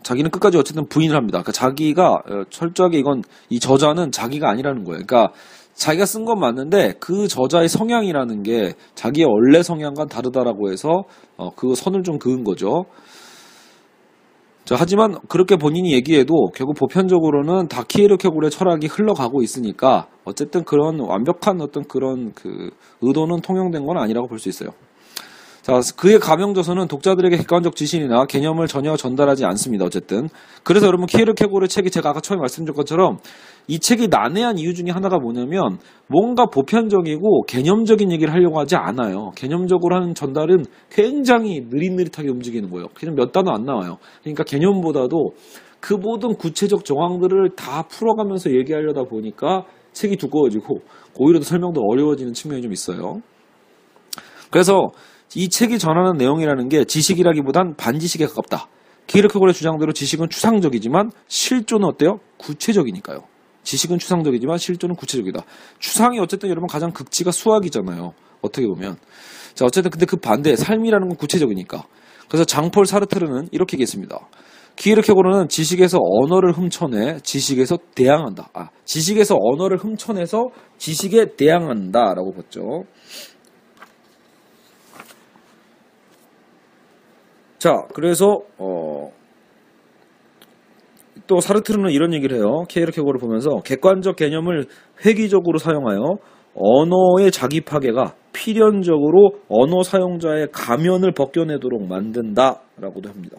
자기는 끝까지 어쨌든 부인을 합니다. 그러니까 자기가 철저하게 이 저자는 자기가 아니라는 거예요. 그러니까 자기가 쓴 건 맞는데 그 저자의 성향이라는 게 자기의 원래 성향과는 다르다라고 해서 그 선을 좀 그은 거죠. 자, 하지만 그렇게 본인이 얘기해도 결국 보편적으로는 다 키에르케고르의 철학이 흘러가고 있으니까 어쨌든 그런 완벽한 어떤 그런 그 의도는 통용된 건 아니라고 볼 수 있어요. 자, 그의 가명저서는 독자들에게 객관적 지식이나 개념을 전혀 전달하지 않습니다. 어쨌든. 그래서 여러분 키에르케고르의 책이 제가 아까 처음에 말씀드린 것처럼 이 책이 난해한 이유 중에 하나가 뭐냐면 뭔가 보편적이고 개념적인 얘기를 하려고 하지 않아요. 개념적으로 하는 전달은 굉장히 느릿느릿하게 움직이는 거예요. 그냥 몇 단어 안 나와요. 그러니까 개념보다도 그 모든 구체적 정황들을 다 풀어가면서 얘기하려다 보니까 책이 두꺼워지고 오히려 더 설명도 어려워지는 측면이 좀 있어요. 그래서 이 책이 전하는 내용이라는 게 지식이라기보단 반지식에 가깝다. 키에르케고르의 주장대로 지식은 추상적이지만 실존은 어때요? 구체적이니까요. 지식은 추상적이지만 실존은 구체적이다. 추상이 어쨌든 여러분 가장 극치가 수학이잖아요. 어떻게 보면. 자, 어쨌든 근데 그 반대 삶이라는 건 구체적이니까. 그래서 장폴 사르트르는 이렇게 얘기했습니다. 키에르케고르는 지식에서 언어를 훔쳐내 지식에서 대항한다. 지식에서 언어를 훔쳐내서 지식에 대항한다라고 봤죠. 자, 그래서 또 사르트르는 이런 얘기를 해요. 키에르케고르를 보면서 객관적 개념을 획기적으로 사용하여 언어의 자기 파괴가 필연적으로 언어 사용자의 가면을 벗겨내도록 만든다라고도 합니다.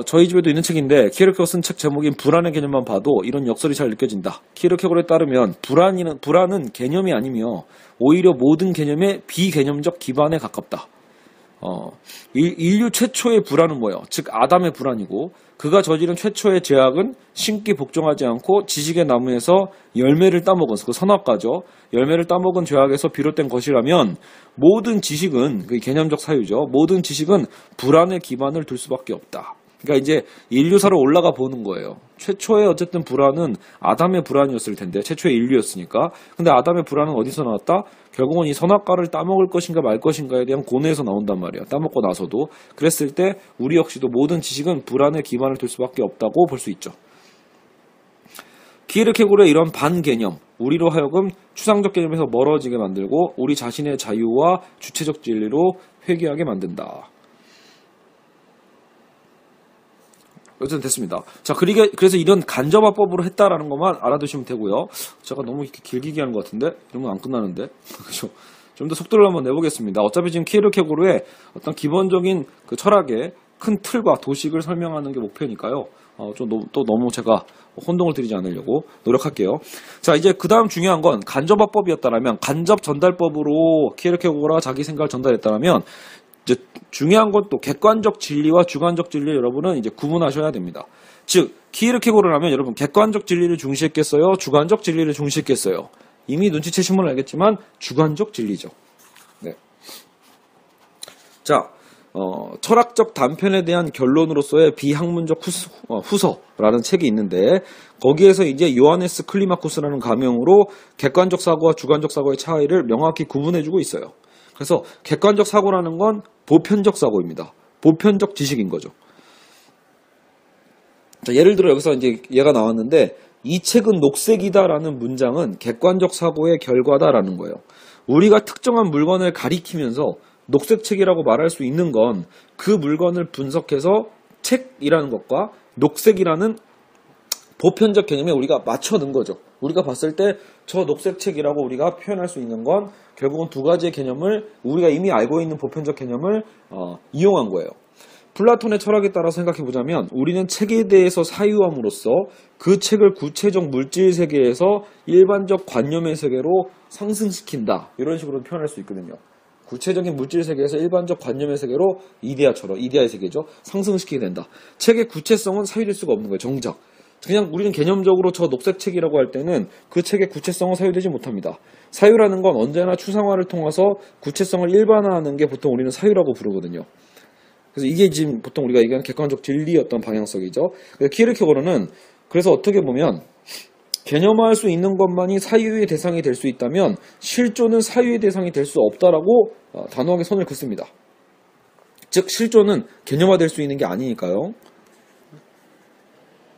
저희 집에도 있는 책인데 키에르케고르가 쓴 책 제목인 불안의 개념만 봐도 이런 역설이 잘 느껴진다. 키에르케고르에 따르면 불안은 개념이 아니며 오히려 모든 개념의 비개념적 기반에 가깝다. 인류 최초의 불안은 뭐예요? 즉 아담의 불안이고 그가 저지른 최초의 죄악은 신기 복종하지 않고 지식의 나무에서 열매를 따먹은 그 선악과죠. 열매를 따먹은 죄악에서 비롯된 것이라면 모든 지식은 그 개념적 사유죠. 모든 지식은 불안의 기반을 둘 수밖에 없다. 그러니까 이제 인류사로 올라가 보는 거예요. 최초의 어쨌든 불안은 아담의 불안이었을 텐데 최초의 인류였으니까. 근데 아담의 불안은 어디서 나왔다? 결국은 이 선악과를 따먹을 것인가 말 것인가에 대한 고뇌에서 나온단 말이에요. 따먹고 나서도. 그랬을 때 우리 역시도 모든 지식은 불안의 기반을 둘 수밖에 없다고 볼 수 있죠. 키에르케고르의 이런 반개념, 우리로 하여금 추상적 개념에서 멀어지게 만들고 우리 자신의 자유와 주체적 진리로 회귀하게 만든다. 어쨌든 됐습니다. 자, 그래서 이런 간접화법으로 했다라는 것만 알아두시면 되고요. 제가 너무 이렇게 길게 얘기하는 것 같은데? 이러면 안 끝나는데? 그죠? 좀 더 속도를 한번 내보겠습니다. 어차피 지금 키에르케고르의 어떤 기본적인 그 철학의 큰 틀과 도식을 설명하는 게 목표니까요. 또 너무 제가 혼동을 드리지 않으려고 노력할게요. 자, 이제 그 다음 중요한 건 간접화법이었다라면, 간접 전달법으로 키에르케고르가 자기 생각을 전달했다라면, 이제 중요한 건 또 객관적 진리와 주관적 진리 여러분은 이제 구분하셔야 됩니다. 즉 키에르케고르라면 여러분 객관적 진리를 중시했겠어요? 주관적 진리를 중시했겠어요? 이미 눈치채시면 알겠지만 주관적 진리죠. 네. 자, 철학적 단편에 대한 결론으로서의 비학문적 후서라는 책이 있는데 거기에서 이제 요하네스 클리마쿠스라는 가명으로 객관적 사고와 주관적 사고의 차이를 명확히 구분해주고 있어요. 그래서 객관적 사고라는 건 보편적 사고입니다. 보편적 지식인 거죠. 자, 예를 들어 여기서 이제 얘가 나왔는데 이 책은 녹색이다라는 문장은 객관적 사고의 결과다라는 거예요. 우리가 특정한 물건을 가리키면서 녹색 책이라고 말할 수 있는 건 그 물건을 분석해서 책이라는 것과 녹색이라는 보편적 개념에 우리가 맞춰 넣은 거죠. 우리가 봤을 때 저 녹색 책이라고 우리가 표현할 수 있는 건 결국은 두 가지의 개념을 우리가 이미 알고 있는 보편적 개념을 이용한 거예요. 플라톤의 철학에 따라 생각해 보자면 우리는 책에 대해서 사유함으로써 그 책을 구체적 물질 세계에서 일반적 관념의 세계로 상승시킨다. 이런 식으로 표현할 수 있거든요. 구체적인 물질 세계에서 일반적 관념의 세계로 이데아의 세계죠. 상승시키게 된다. 책의 구체성은 사유될 수가 없는 거예요. 정작. 그냥 우리는 개념적으로 저 녹색 책이라고 할 때는 그 책의 구체성은 사유되지 못합니다. 사유라는 건 언제나 추상화를 통해서 구체성을 일반화하는 게 보통 우리는 사유라고 부르거든요. 그래서 이게 지금 보통 우리가 얘기하는 객관적 진리였던 방향성이죠. 키에르케고르는 그래서 어떻게 보면 개념화할 수 있는 것만이 사유의 대상이 될 수 있다면 실존은 사유의 대상이 될 수 없다라고 단호하게 선을 긋습니다. 즉 실존은 개념화될 수 있는 게 아니니까요.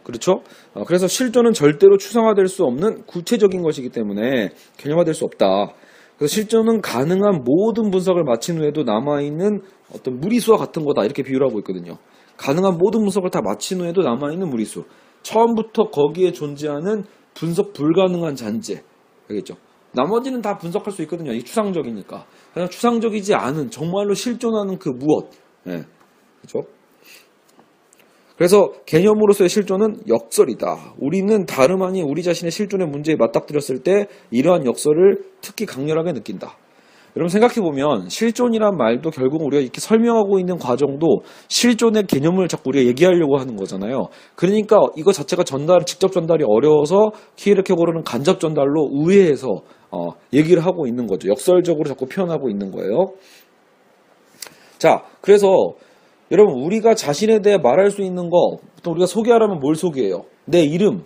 그렇죠? 그래서 실존은 절대로 추상화될 수 없는 구체적인 것이기 때문에 개념화될 수 없다. 그래서 실존은 가능한 모든 분석을 마친 후에도 남아있는 어떤 무리수와 같은 거다. 이렇게 비유를 하고 있거든요. 가능한 모든 분석을 다 마친 후에도 남아있는 무리수. 처음부터 거기에 존재하는 분석 불가능한 잔재. 알겠죠? 나머지는 다 분석할 수 있거든요. 이게 추상적이니까. 그냥 추상적이지 않은 정말로 실존하는 그 무엇. 네. 그렇죠? 그래서 개념으로서의 실존은 역설이다. 우리는 다름 아닌 우리 자신의 실존의 문제에 맞닥뜨렸을 때 이러한 역설을 특히 강렬하게 느낀다. 여러분 생각해보면 실존이란 말도 결국 우리가 이렇게 설명하고 있는 과정도 실존의 개념을 자꾸 우리가 얘기하려고 하는 거잖아요. 그러니까 이거 자체가 직접 전달이 어려워서 키에르케고르는 간접 전달로 우회해서 얘기를 하고 있는 거죠. 역설적으로 자꾸 표현하고 있는 거예요. 자, 그래서 여러분 우리가 자신에 대해 말할 수 있는 거 보통 우리가 소개하려면 뭘 소개해요? 내 이름.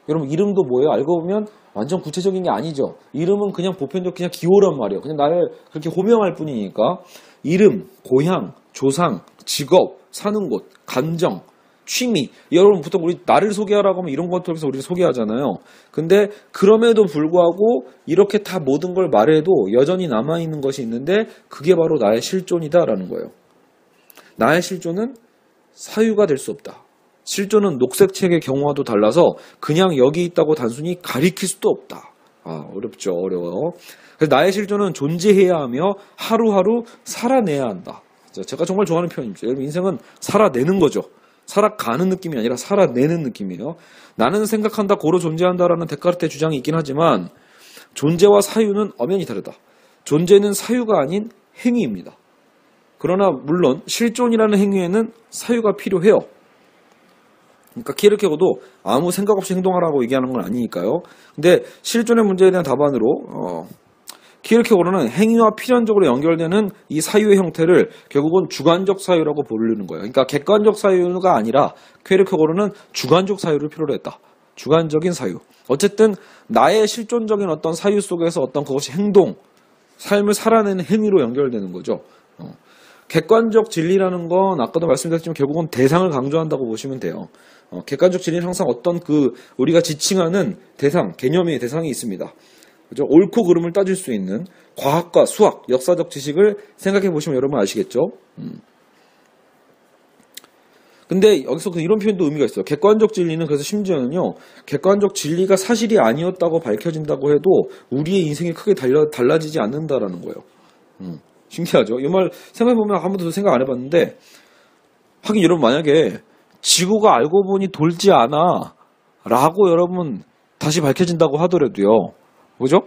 여러분 이름도 뭐예요? 알고 보면 완전 구체적인 게 아니죠. 이름은 그냥 보편적 그냥 기호란 말이에요. 그냥 나를 그렇게 호명할 뿐이니까. 이름, 고향, 조상, 직업, 사는 곳, 감정, 취미. 여러분 보통 우리 나를 소개하라고 하면 이런 것들 통해서 우리를 소개하잖아요. 근데 그럼에도 불구하고 이렇게 다 모든 걸 말해도 여전히 남아있는 것이 있는데 그게 바로 나의 실존이다라는 거예요. 나의 실존은 사유가 될 수 없다. 실존은 녹색 책의 경우와도 달라서 그냥 여기 있다고 단순히 가리킬 수도 없다. 어렵죠. 어려워요. 그래서 나의 실존은 존재해야 하며 하루하루 살아내야 한다. 제가 정말 좋아하는 표현입니다. 여러분, 인생은 살아내는 거죠. 살아가는 느낌이 아니라 살아내는 느낌이에요. 나는 생각한다, 고로 존재한다라는 데카르트의 주장이 있긴 하지만 존재와 사유는 엄연히 다르다. 존재는 사유가 아닌 행위입니다. 그러나 물론 실존이라는 행위에는 사유가 필요해요. 그러니까 키에르케고도 아무 생각 없이 행동하라고 얘기하는 건 아니니까요. 근데 실존의 문제에 대한 답안으로 키에르케고르는 행위와 필연적으로 연결되는 이 사유의 형태를 결국은 주관적 사유라고 부르는 거예요. 그러니까 객관적 사유가 아니라 키에르케고르는 주관적 사유를 필요로 했다. 주관적인 사유. 어쨌든 나의 실존적인 어떤 사유 속에서 어떤 그것이 행동, 삶을 살아내는 행위로 연결되는 거죠. 객관적 진리라는 건 아까도 말씀드렸지만 결국은 대상을 강조한다고 보시면 돼요. 객관적 진리는 항상 어떤 우리가 지칭하는 대상, 개념의 대상이 있습니다. 그죠? 옳고 그름을 따질 수 있는 과학과 수학, 역사적 지식을 생각해 보시면 여러분 아시겠죠? 근데 여기서 이런 표현도 의미가 있어요. 객관적 진리는 그래서 심지어는요, 객관적 진리가 사실이 아니었다고 밝혀진다고 해도 우리의 인생이 크게 달라지지 않는다라는 거예요. 신기하죠? 이 말 생각해보면 한 번도 생각 안 해봤는데, 하긴 여러분 만약에 지구가 알고 보니 돌지 않아 라고 여러분 다시 밝혀진다고 하더라도요, 그죠?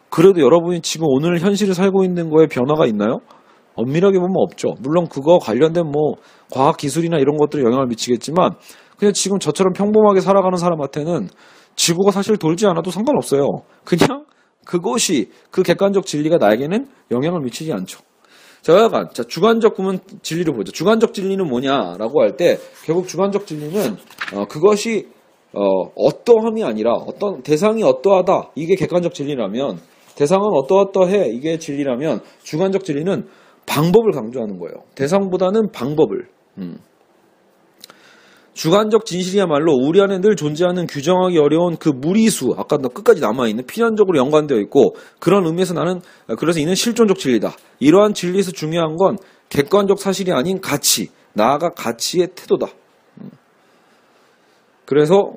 그래도 여러분이 지금 오늘 현실을 살고 있는 거에 변화가 있나요? 엄밀하게 보면 없죠. 물론 그거 관련된 과학 기술이나 이런 것들이 영향을 미치겠지만 그냥 지금 저처럼 평범하게 살아가는 사람한테는 지구가 사실 돌지 않아도 상관없어요. 그냥 그것이 그 객관적 진리가 나에게는 영향을 미치지 않죠. 자, 주관적 진리를 보죠. 주관적 진리는 뭐냐라고 할 때 결국 주관적 진리는 그것이 어떠함이 아니라 어떤 대상이 어떠하다 이게 객관적 진리라면, 대상은 어떠해 이게 진리라면, 주관적 진리는 방법을 강조하는 거예요. 대상보다는 방법을. 주관적 진실이야말로 우리 안에 늘 존재하는 규정하기 어려운 그 무리수, 아까 끝까지 남아있는 필연적으로 연관되어 있고, 그런 의미에서 그래서 이는 실존적 진리다. 이러한 진리에서 중요한 건 객관적 사실이 아닌 가치, 나아가 가치의 태도다. 그래서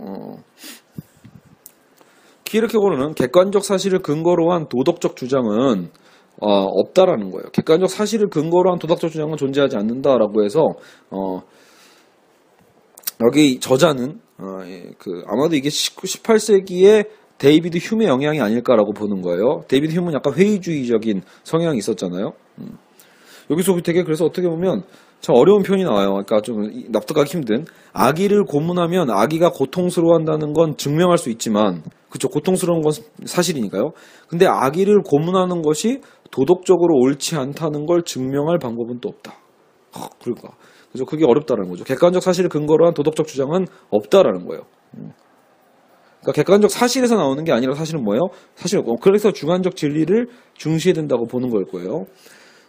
키에르케고르는 객관적 사실을 근거로 한 도덕적 주장은 없다라는 거예요. 객관적 사실을 근거로 한 도덕적 주장은 존재하지 않는다라고 해서 여기 저자는 아마도 이게 18세기에 데이비드 휴메의 영향이 아닐까라고 보는 거예요. 데이비드 휴메는 약간 회의주의적인 성향이 있었잖아요. 여기서 되게 그래서 어떻게 보면 참 어려운 표현이 나와요. 그러니까 좀 납득하기 힘든. 아기를 고문하면 아기가 고통스러워한다는 건 증명할 수 있지만, 그쵸, 고통스러운 건 사실이니까요. 근데 아기를 고문하는 것이 도덕적으로 옳지 않다는 걸 증명할 방법은 또 없다. 그러니까 그죠, 그게 어렵다는 거죠. 객관적 사실을 근거로 한 도덕적 주장은 없다라는 거예요. 그러니까 객관적 사실에서 나오는 게 아니라 사실은 뭐예요? 그래서 주관적 진리를 중시해야 된다고 보는 걸 거예요.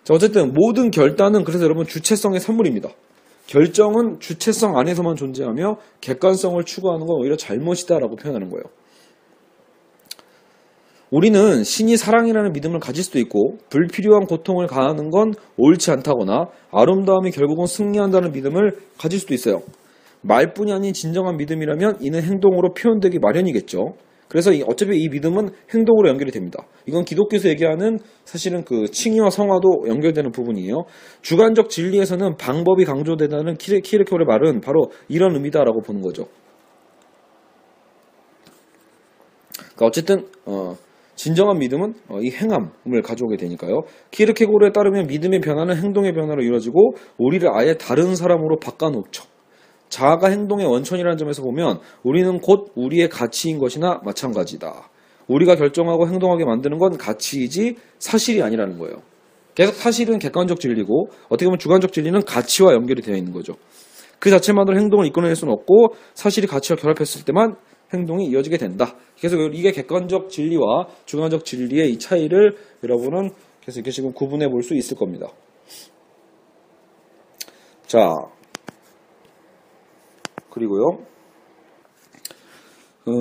자, 어쨌든 모든 결단은 그래서 여러분 주체성의 산물입니다. 결정은 주체성 안에서만 존재하며 객관성을 추구하는 건 오히려 잘못이다라고 표현하는 거예요. 우리는 신이 사랑이라는 믿음을 가질 수도 있고, 불필요한 고통을 가하는 건 옳지 않다거나 아름다움이 결국은 승리한다는 믿음을 가질 수도 있어요. 말뿐이 아닌 진정한 믿음이라면 이는 행동으로 표현되기 마련이겠죠. 그래서 어차피 이 믿음은 행동으로 연결이 됩니다. 이건 기독교에서 얘기하는 사실은 칭의와 성화도 연결되는 부분이에요. 주관적 진리에서는 방법이 강조되다는 키에르케고르의 말은 바로 이런 의미다라고 보는 거죠. 그러니까 어쨌든 진정한 믿음은 이 행함을 가져오게 되니까요. 키에르케고르에 따르면 믿음의 변화는 행동의 변화로 이루어지고 우리를 아예 다른 사람으로 바꿔놓죠. 자아가 행동의 원천이라는 점에서 보면 우리는 곧 우리의 가치인 것이나 마찬가지다. 우리가 결정하고 행동하게 만드는 건 가치이지 사실이 아니라는 거예요. 계속 사실은 객관적 진리고 어떻게 보면 주관적 진리는 가치와 연결이 되어 있는 거죠. 그 자체만으로 행동을 이끌어낼 수는 없고 사실이 가치와 결합했을 때만 행동이 이어지게 된다. 그래서 이게 객관적 진리와 주관적 진리의 이 차이를 여러분은 계속 이렇게 지금 구분해 볼 수 있을 겁니다. 자, 그리고요.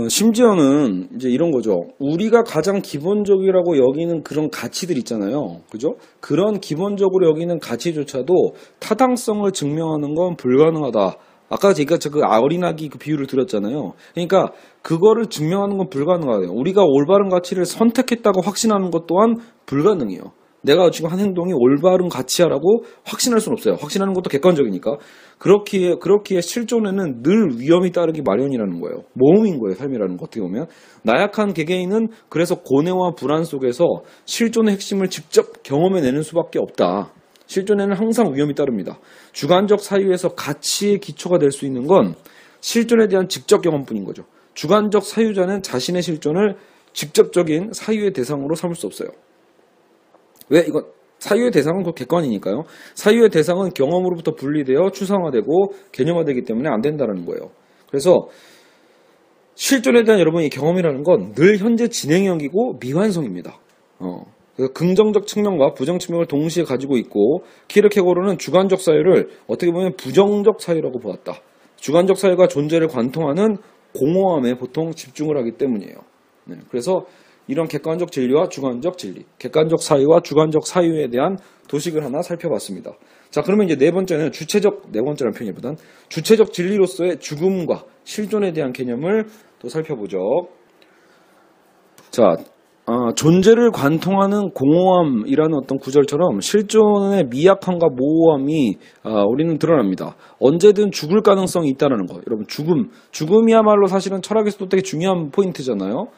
심지어는 이제 이런 거죠. 우리가 가장 기본적이라고 여기는 그런 가치들 있잖아요. 그죠? 그런 기본적으로 여기는 가치조차도 타당성을 증명하는 건 불가능하다. 아까 제가 그 어린아기 그 비유를 드렸잖아요. 그러니까 그거를 증명하는 건 불가능하대요. 우리가 올바른 가치를 선택했다고 확신하는 것 또한 불가능해요. 내가 지금 한 행동이 올바른 가치야라고 확신할 수는 없어요. 확신하는 것도 객관적이니까. 그렇기에 실존에는 늘 위험이 따르기 마련이라는 거예요. 모험인 거예요, 삶이라는 거 어떻게 보면. 나약한 개개인은 그래서 고뇌와 불안 속에서 실존의 핵심을 직접 경험해내는 수밖에 없다. 실존에는 항상 위험이 따릅니다. 주관적 사유에서 가치의 기초가 될 수 있는 건 실존에 대한 직접 경험뿐인 거죠. 주관적 사유자는 자신의 실존을 직접적인 사유의 대상으로 삼을 수 없어요. 왜? 이건 사유의 대상은 그 객관이니까요. 사유의 대상은 경험으로부터 분리되어 추상화되고 개념화되기 때문에 안 된다는 거예요. 그래서 실존에 대한 여러분의 경험이라는 건 늘 현재 진행형이고 미완성입니다. 그래서 긍정적 측면과 부정 측면을 동시에 가지고 있고 키르케고르는 주관적 사유를 어떻게 보면 부정적 사유라고 보았다. 주관적 사유가 존재를 관통하는 공허함에 보통 집중을 하기 때문이에요. 네, 그래서 이런 객관적 진리와 주관적 진리, 객관적 사유와 주관적 사유에 대한 도식을 하나 살펴봤습니다. 자, 그러면 이제 네 번째는 네 번째라는 표현보단 주체적 진리로서의 죽음과 실존에 대한 개념을 또 살펴보죠. 자, 존재를 관통하는 공허함이라는 어떤 구절처럼 실존의 미약함과 모호함이 우리는 드러납니다. 언제든 죽을 가능성이 있다는 거. 여러분, 죽음이야말로 사실은 철학에서도 되게 중요한 포인트잖아요.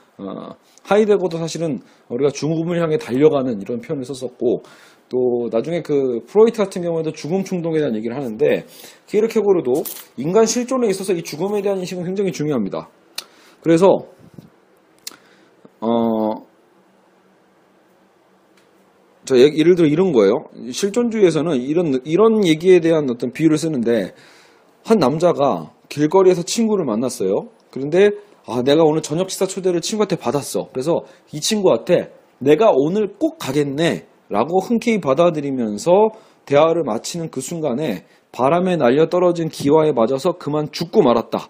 하이데거도 사실은 우리가 죽음을 향해 달려가는 이런 표현을 썼었고, 또 나중에 그 프로이트 같은 경우에도 죽음 충동에 대한 얘기를 하는데, 키르케고르도 인간 실존에 있어서 이 죽음에 대한 인식은 굉장히 중요합니다. 그래서 예를 들어 이런 거예요. 실존주의에서는 이런 얘기에 대한 어떤 비유를 쓰는데, 한 남자가 길거리에서 친구를 만났어요. 그런데 내가 오늘 저녁 식사 초대를 친구한테 받았어. 그래서 이 친구한테 내가 오늘 꼭 가겠네 라고 흔쾌히 받아들이면서 대화를 마치는 그 순간에 바람에 날려 떨어진 기와에 맞아서 그만 죽고 말았다.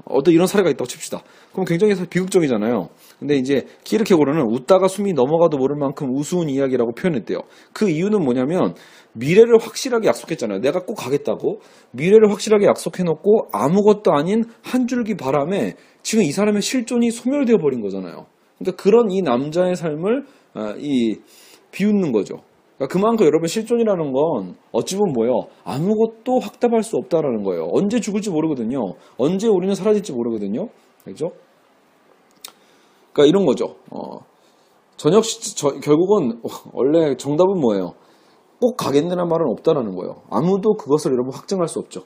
어떤 이런 사례가 있다고 칩시다. 그럼 굉장히 비극적이잖아요. 근데 이제 키르케고르는 웃다가 숨이 넘어가도 모를 만큼 우스운 이야기라고 표현했대요. 그 이유는 뭐냐면 미래를 확실하게 약속했잖아요. 내가 꼭 가겠다고. 미래를 확실하게 약속해놓고 아무것도 아닌 한 줄기 바람에 지금 이 사람의 실존이 소멸되어 버린 거잖아요. 그러니까 그런 이 남자의 삶을 비웃는 거죠. 그러니까 그만큼 여러분 실존이라는 건 어찌 보면 뭐예요? 아무것도 확답할 수 없다라는 거예요. 언제 죽을지 모르거든요. 언제 우리는 사라질지 모르거든요. 그렇죠? 그러니까 이런 거죠. 결국은 원래 정답은 뭐예요? 꼭 가겠네라는 말은 없다라는 거예요. 아무도 그것을 여러분 확증할 수 없죠.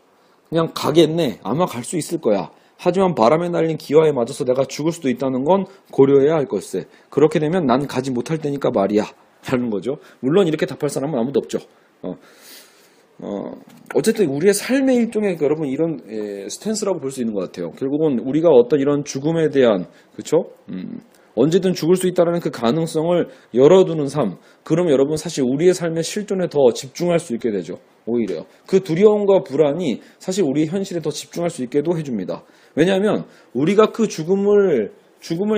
그냥 가겠네. 아마 갈 수 있을 거야. 하지만 바람에 날린 기와에 맞아서 내가 죽을 수도 있다는 건 고려해야 할 것세. 그렇게 되면 난 가지 못할 테니까 말이야. 라는 거죠. 물론 이렇게 답할 사람은 아무도 없죠. 어쨌든 우리의 삶의 일종의 여러분 이런 스탠스라고 볼 수 있는 것 같아요. 결국은 우리가 어떤 이런 죽음에 대한 그렇죠? 언제든 죽을 수 있다는 그 가능성을 열어두는 삶. 그럼 여러분 사실 우리의 삶의 실존에 더 집중할 수 있게 되죠. 오히려 그 두려움과 불안이 사실 우리 현실에 더 집중할 수 있게도 해줍니다. 왜냐하면 우리가 그 죽음을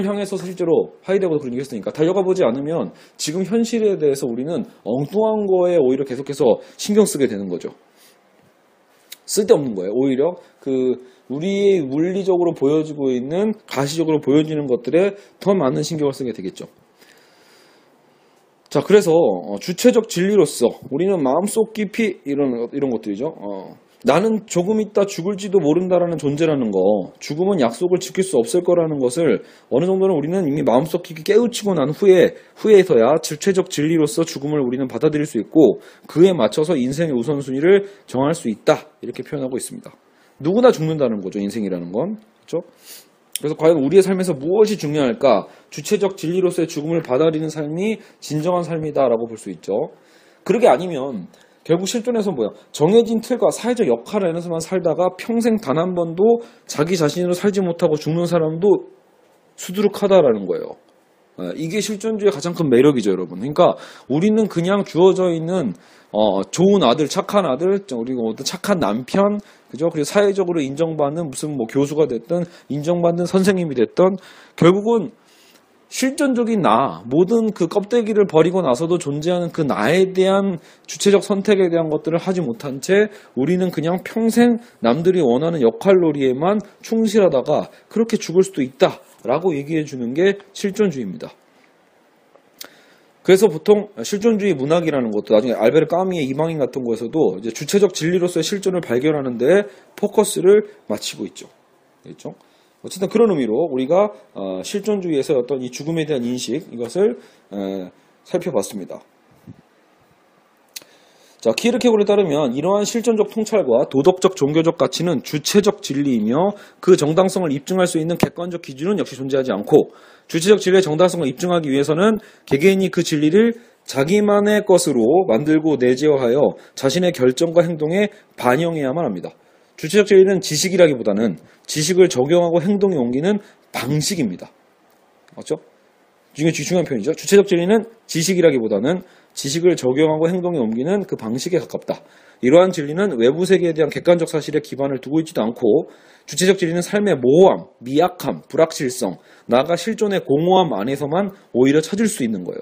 향해서 실제로 하이데거도 그런 얘기 했으니까 달려가 보지 않으면 지금 현실에 대해서 우리는 엉뚱한 거에 오히려 계속해서 신경 쓰게 되는 거죠. 쓸데없는 거예요. 오히려 우리의 물리적으로 보여지고 있는 가시적으로 보여지는 것들에 더 많은 신경을 쓰게 되겠죠. 자, 그래서 주체적 진리로서 우리는 마음속 깊이 이런 것들이죠. 나는 조금 있다 죽을지도 모른다라는 존재라는 거, 죽음은 지킬 수 없을 거라는 것을 어느 정도는 우리는 이미 마음속 깊이 깨우치고 난 후에서야 주체적 진리로서 죽음을 우리는 받아들일 수 있고 그에 맞춰서 인생의 우선순위를 정할 수 있다. 이렇게 표현하고 있습니다. 누구나 죽는다는 거죠, 인생이라는 건. 그렇죠? 그래서 과연 우리의 삶에서 무엇이 중요할까? 주체적 진리로서의 죽음을 받아들이는 삶이 진정한 삶이다라고 볼 수 있죠. 그러게 아니면 결국 실존에서 정해진 틀과 사회적 역할 안에서만 살다가 평생 단 한 번도 자기 자신으로 살지 못하고 죽는 사람도 수두룩하다라는 거예요. 이게 실존주의의 가장 큰 매력이죠, 여러분. 그러니까 우리는 그냥 주어져 있는 좋은 아들, 착한 아들, 그리고 어떤 착한 남편, 그죠? 그리고 사회적으로 인정받는 무슨 교수가 됐든 인정받는 선생님이 됐든 결국은 실존적인 나, 모든 그 껍데기를 버리고 나서도 존재하는 그 나에 대한 주체적 선택에 대한 것들을 하지 못한 채 우리는 그냥 평생 남들이 원하는 역할놀이에만 충실하다가 그렇게 죽을 수도 있다라고 얘기해 주는 게 실존주의입니다. 그래서 보통 실존주의 문학이라는 것도 나중에 알베르 까미의 이방인 같은 거에서도 이제 주체적 진리로서의 실존을 발견하는 데 포커스를 맞추고 있죠. 그렇죠? 어쨌든 그런 의미로 우리가 실존주의에서 어떤 이 죽음에 대한 인식 이것을 살펴봤습니다. 자, 키에르케고르에 따르면 이러한 실존적 통찰과 도덕적 종교적 가치는 주체적 진리이며 그 정당성을 입증할 수 있는 객관적 기준은 역시 존재하지 않고 주체적 진리의 정당성을 입증하기 위해서는 개개인이 그 진리를 자기만의 것으로 만들고 내재화하여 자신의 결정과 행동에 반영해야만 합니다. 주체적 진리는 지식이라기보다는 지식을 적용하고 행동에 옮기는 방식입니다. 맞죠? 중요한 표현이죠. 주체적 진리는 지식이라기보다는 지식을 적용하고 행동에 옮기는 그 방식에 가깝다. 이러한 진리는 외부 세계에 대한 객관적 사실에 기반을 두고 있지도 않고 주체적 진리는 삶의 모호함, 미약함, 불확실성, 나아가 실존의 공허함 안에서만 오히려 찾을 수 있는 거예요.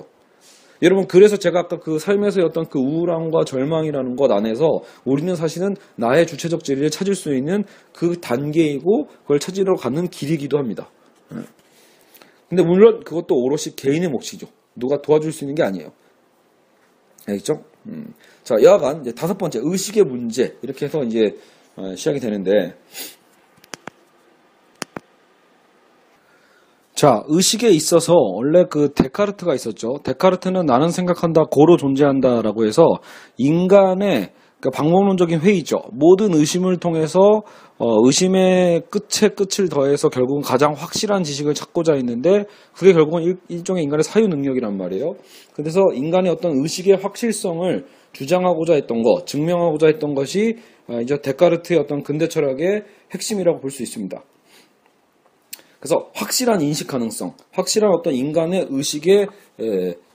여러분, 그래서 제가 아까 그 삶에서의 어떤 그 우울함과 절망이라는 것 안에서 우리는 사실은 나의 주체적 진리를 찾을 수 있는 그 단계이고 그걸 찾으러 가는 길이기도 합니다. 근데 물론 그것도 오롯이 개인의 몫이죠. 누가 도와줄 수 있는 게 아니에요. 알겠죠? 자, 여하간 이제 5번째 의식의 문제 이렇게 해서 이제 시작이 되는데, 자, 의식에 있어서 원래 그 데카르트가 있었죠. 데카르트는 나는 생각한다, 고로 존재한다라고 해서 인간의 그 방법론적인 회의죠. 모든 의심을 통해서 의심의 끝에 끝을 더해서 결국은 가장 확실한 지식을 찾고자 했는데 그게 결국은 일종의 인간의 사유 능력이란 말이에요. 그래서 인간의 어떤 의식의 확실성을 주장하고자 했던 것, 증명하고자 했던 것이 이제 데카르트의 어떤 근대 철학의 핵심이라고 볼 수 있습니다. 그래서 확실한 인식 가능성, 확실한 어떤 인간의 의식의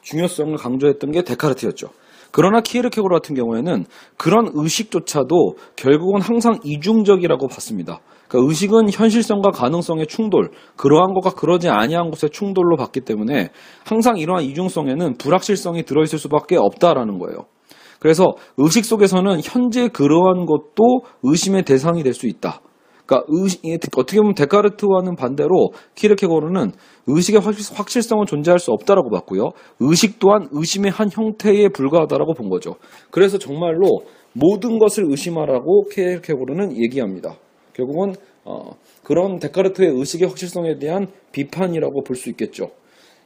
중요성을 강조했던 게 데카르트였죠. 그러나 키에르케고르 같은 경우에는 그런 의식조차도 결국은 항상 이중적이라고 봤습니다. 그러니까 의식은 현실성과 가능성의 충돌, 그러한 것과 그러지 아니한 것의 충돌로 봤기 때문에 항상 이러한 이중성에는 불확실성이 들어있을 수밖에 없다라는 거예요. 그래서 의식 속에서는 현재 그러한 것도 의심의 대상이 될 수 있다. 그러니까 어떻게 보면 데카르트와는 반대로 키에르케고르는 의식의 확실성은 존재할 수 없다라고 봤고요. 의식 또한 의심의 한 형태에 불과하다라고 본 거죠. 그래서 정말로 모든 것을 의심하라고 키에르케고르는 얘기합니다. 결국은 그런 데카르트의 의식의 확실성에 대한 비판이라고 볼 수 있겠죠.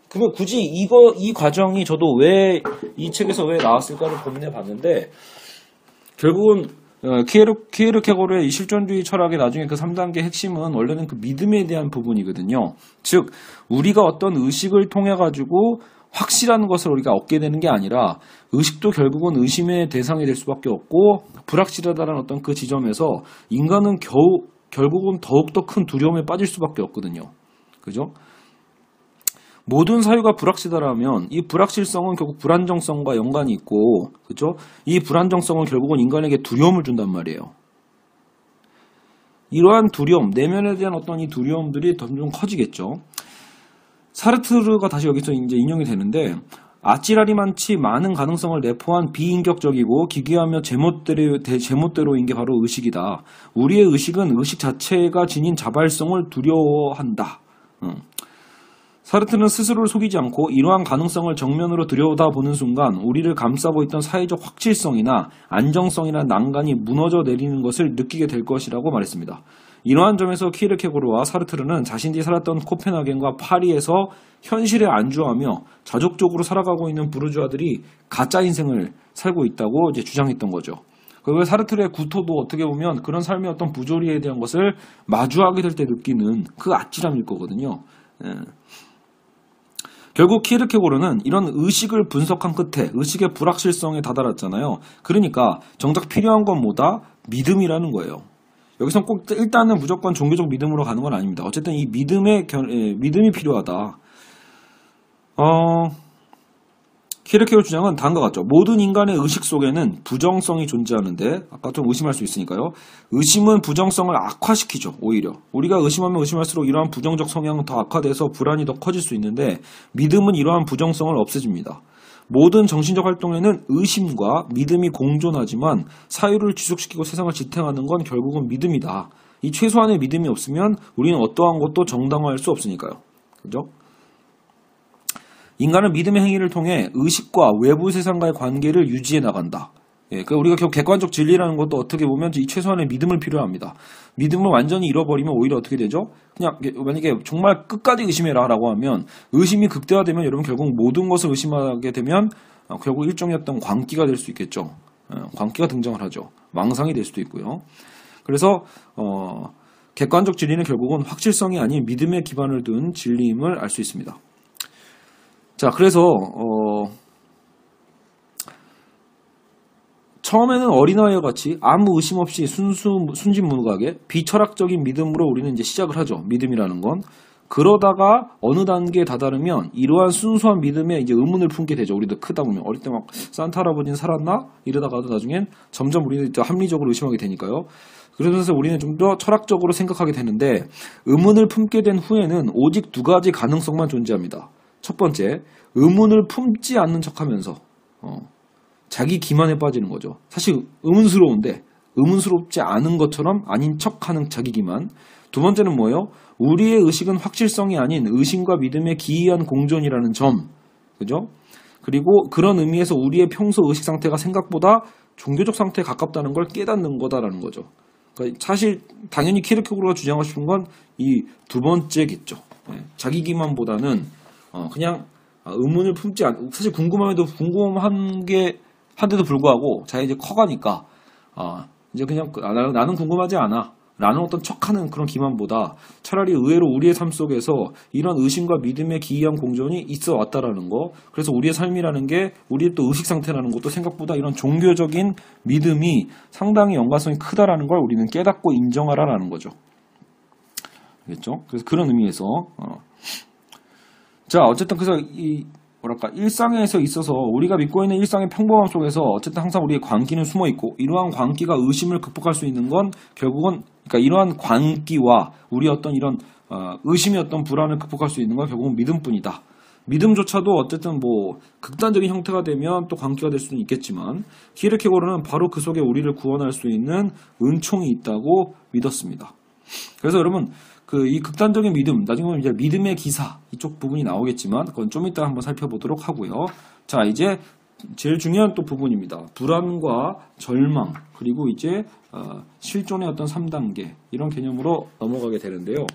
그러면 굳이 이 과정이 저도 왜 이 책에서 왜 나왔을까를 고민해 봤는데, 결국은 키에르케고르의 이 실존주의 철학의 나중에 그 3단계 핵심은 원래는 그 믿음에 대한 부분이거든요. 즉 우리가 어떤 의식을 통해 가지고 확실한 것을 우리가 얻게 되는 게 아니라 의식도 결국은 의심의 대상이 될 수밖에 없고 불확실하다는 어떤 그 지점에서 인간은 결국은 더욱더 큰 두려움에 빠질 수밖에 없거든요. 그죠? 모든 사유가 불확실하다면 이 불확실성은 결국 불안정성과 연관이 있고, 그렇죠? 이 불안정성은 결국은 인간에게 두려움을 준단 말이에요. 이러한 두려움, 내면에 대한 어떤 이 두려움들이 점점 커지겠죠. 사르트르가 다시 여기서 이제 인용이 되는데, 아찔하리만치 많은 가능성을 내포한 비인격적이고 기괴하며 제멋대로인 게 바로 의식이다. 우리의 의식은 의식 자체가 지닌 자발성을 두려워한다. 사르트는 스스로를 속이지 않고 이러한 가능성을 정면으로 들여다보는 순간 우리를 감싸고 있던 사회적 확실성이나 안정성이나 난간이 무너져 내리는 것을 느끼게 될 것이라고 말했습니다. 이러한 점에서 키에르케고르와 사르트르는 자신들이 살았던 코펜하겐과 파리에서 현실에 안주하며 자족적으로 살아가고 있는 부르주아들이 가짜 인생을 살고 있다고 이제 주장했던 거죠. 그리고 사르트르의 구토도 어떻게 보면 그런 삶의 어떤 부조리에 대한 것을 마주하게 될 때 느끼는 그 아찔함일 거거든요. 결국 키에르케고르는 이런 의식을 분석한 끝에 의식의 불확실성에 다다랐잖아요. 그러니까 정작 필요한 건 뭐다? 믿음이라는 거예요. 여기서 꼭 일단은 무조건 종교적 믿음으로 가는 건 아닙니다. 어쨌든 이 믿음이 필요하다. 키에르케고르 주장은 다음과 같죠. 모든 인간의 의식 속에는 부정성이 존재하는데, 아까 좀 의심할 수 있으니까요. 의심은 부정성을 악화시키죠. 오히려 우리가 의심하면 의심할수록 이러한 부정적 성향은 더 악화돼서 불안이 더 커질 수 있는데, 믿음은 이러한 부정성을 없애줍니다. 모든 정신적 활동에는 의심과 믿음이 공존하지만 사유를 지속시키고 세상을 지탱하는 건 결국은 믿음이다. 이 최소한의 믿음이 없으면 우리는 어떠한 것도 정당화할 수 없으니까요. 그죠? 인간은 믿음의 행위를 통해 의식과 외부 세상과의 관계를 유지해 나간다. 예, 그러니까 우리가 결국 객관적 진리라는 것도 어떻게 보면 이 최소한의 믿음을 필요합니다. 믿음을 완전히 잃어버리면 오히려 어떻게 되죠? 그냥 만약에 정말 끝까지 의심해라라고 하면 의심이 극대화되면 여러분 결국 모든 것을 의심하게 되면 결국 일종의 어떤 광기가 될 수 있겠죠. 광기가 등장을 하죠. 망상이 될 수도 있고요. 그래서 객관적 진리는 결국은 확실성이 아닌 믿음에 기반을 둔 진리임을 알 수 있습니다. 자, 그래서 처음에는 어린아이와 같이 아무 의심 없이 순진무구하게 비철학적인 믿음으로 우리는 이제 시작을 하죠. 믿음이라는 건. 그러다가 어느 단계에 다다르면 이러한 순수한 믿음에 이제 의문을 품게 되죠. 우리도 크다 보면 어릴 때 막 산타 할아버지는 살았나? 이러다가도 나중엔 점점 우리는 이제 합리적으로 의심하게 되니까요. 그러면서 우리는 좀 더 철학적으로 생각하게 되는데 의문을 품게 된 후에는 오직 두 가지 가능성만 존재합니다. 첫 번째, 의문을 품지 않는 척하면서 자기 기만에 빠지는 거죠. 사실 의문스러운데 의문스럽지 않은 것처럼 아닌 척하는 자기 기만. 두 번째는 뭐예요? 우리의 의식은 확실성이 아닌 의심과 믿음의 기이한 공존이라는 점. 그죠? 그리고 그런 의미에서 우리의 평소 의식 상태가 생각보다 종교적 상태에 가깝다는 걸 깨닫는 거다라는 거죠. 그러니까 사실 당연히 키에르케고르가 주장하고 싶은 건 이 두 번째겠죠. 자기 기만보다는 그냥 의문을 품지 않, 사실 궁금함에도 한데도 불구하고 자기 이제 커가니까 이제 그냥 나는 궁금하지 않아 라는 어떤 척하는 그런 기만보다 차라리 의외로 우리의 삶 속에서 이런 의심과 믿음의 기이한 공존이 있어 왔다라는 거. 그래서 우리의 삶이라는 게 우리의 또 의식 상태라는 것도 생각보다 이런 종교적인 믿음이 상당히 연관성이 크다라는 걸 우리는 깨닫고 인정하라라는 거죠. 알겠죠? 그래서 그런 의미에서 자, 어쨌든 그래서 일상에서 있어서 우리가 믿고 있는 일상의 평범함 속에서 어쨌든 항상 우리의 광기는 숨어 있고 이러한 광기가 의심을 극복할 수 있는 건 결국은 그러니까 이러한 광기와 우리 어떤 이런 의심의 어떤 불안을 극복할 수 있는 건 결국은 믿음뿐이다. 믿음조차도 어쨌든 뭐 극단적인 형태가 되면 또 광기가 될 수는 있겠지만 키에르케고르는 바로 그 속에 우리를 구원할 수 있는 은총이 있다고 믿었습니다. 그래서 여러분 이 극단적인 믿음, 나중에 이제 믿음의 기사 이쪽 부분이 나오겠지만 그건 좀 이따 한번 살펴보도록 하고요. 자, 이제 제일 중요한 또 부분입니다. 불안과 절망 그리고 이제 실존의 어떤 3단계 이런 개념으로 넘어가게 되는데요.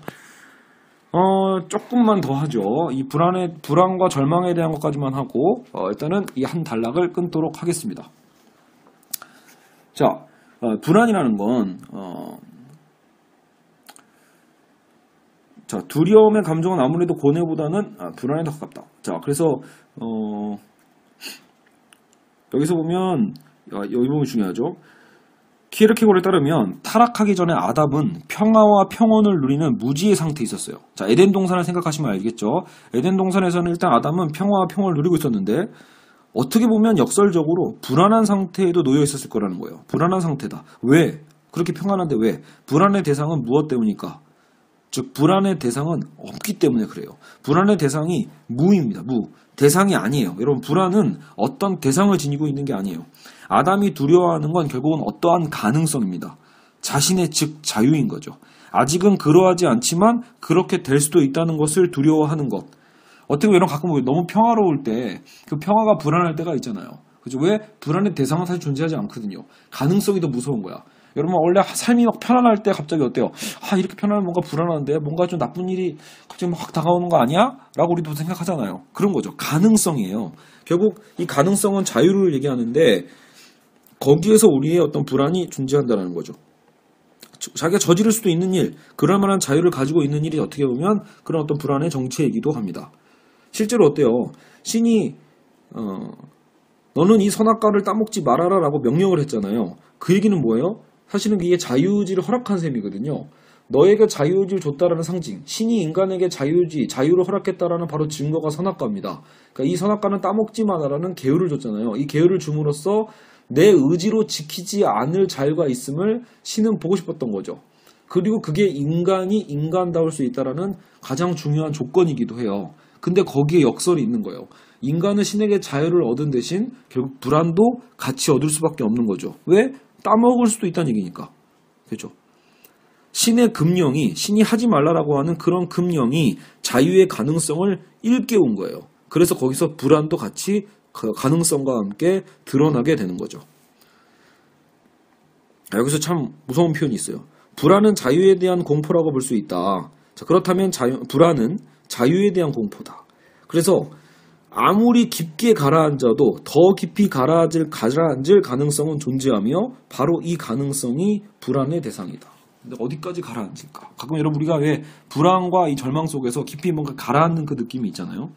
조금만 더 하죠. 이 불안과 절망에 대한 것까지만 하고 일단은 이 한 단락을 끊도록 하겠습니다. 자, 불안이라는 건 자, 두려움의 감정은 아무래도 고뇌보다는 불안에 더 가깝다. 자, 그래서 여기서 보면 이 부분이 중요하죠. 키에르케고르에 따르면 타락하기 전에 아담은 평화와 평온을 누리는 무지의 상태에 있었어요. 자, 에덴 동산을 생각하시면 알겠죠. 에덴 동산에서는 일단 아담은 평화와 평온을 누리고 있었는데 어떻게 보면 역설적으로 불안한 상태에도 놓여 있었을 거라는 거예요. 불안한 상태다. 왜? 그렇게 평안한데 왜? 불안의 대상은 무엇 때문일까? 즉 불안의 대상은 없기 때문에 그래요. 불안의 대상이 무입니다. 대상이 아니에요. 여러분 불안은 어떤 대상을 지니고 있는 게 아니에요. 아담이 두려워하는 건 결국은 어떠한 가능성입니다. 자신의 즉 자유인 거죠. 아직은 그러하지 않지만 그렇게 될 수도 있다는 것을 두려워하는 것. 어떻게 보면 가끔 너무 평화로울 때 그 평화가 불안할 때가 있잖아요. 그죠? 왜? 불안의 대상은 사실 존재하지 않거든요. 가능성이 더 무서운 거야. 여러분 원래 삶이 막 편안할 때 갑자기 어때요? 이렇게 편안하면 뭔가 불안한데 뭔가 좀 나쁜 일이 갑자기 막 다가오는 거 아니야? 라고 우리도 생각하잖아요. 그런 거죠. 가능성이에요. 결국 이 가능성은 자유를 얘기하는데 거기에서 우리의 어떤 불안이 존재한다는 거죠. 자기가 저지를 수도 있는 일, 그럴 만한 자유를 가지고 있는 일이 어떻게 보면 그런 어떤 불안의 정체이기도 합니다. 실제로 어때요? 신이 너는 이 선악과를 따먹지 말아라 라고 명령을 했잖아요. 그 얘기는 뭐예요? 사실은 이게 자유의지를 허락한 셈이거든요. 너에게 자유의지를 줬다라는 상징, 신이 인간에게 자유의지, 자유를 허락했다라는 바로 증거가 선악과입니다. 그러니까 이 선악과는 따먹지 마라라는 계율을 줬잖아요. 이 계율을 줌으로써 내 의지로 지키지 않을 자유가 있음을 신은 보고 싶었던 거죠. 그리고 그게 인간이 인간다울 수 있다라는 가장 중요한 조건이기도 해요. 근데 거기에 역설이 있는 거예요. 인간은 신에게 자유를 얻은 대신 결국 불안도 같이 얻을 수밖에 없는 거죠. 왜? 따먹을 수도 있다는 얘기니까. 그렇죠? 신의 금령이, 신이 하지 말라라고 하는 그런 금령이 자유의 가능성을 일깨운 거예요. 그래서 거기서 불안도 같이 가능성과 함께 드러나게 되는 거죠. 여기서 참 무서운 표현이 있어요. 불안은 자유에 대한 공포라고 볼 수 있다. 자, 그렇다면 불안은 자유에 대한 공포다. 그래서 아무리 깊게 가라앉아도 더 깊이 가라앉을 가능성은 존재하며 바로 이 가능성이 불안의 대상이다. 근데 어디까지 가라앉을까? 가끔 여러분 우리가 왜 불안과 이 절망 속에서 깊이 뭔가 가라앉는 그 느낌이 있잖아요.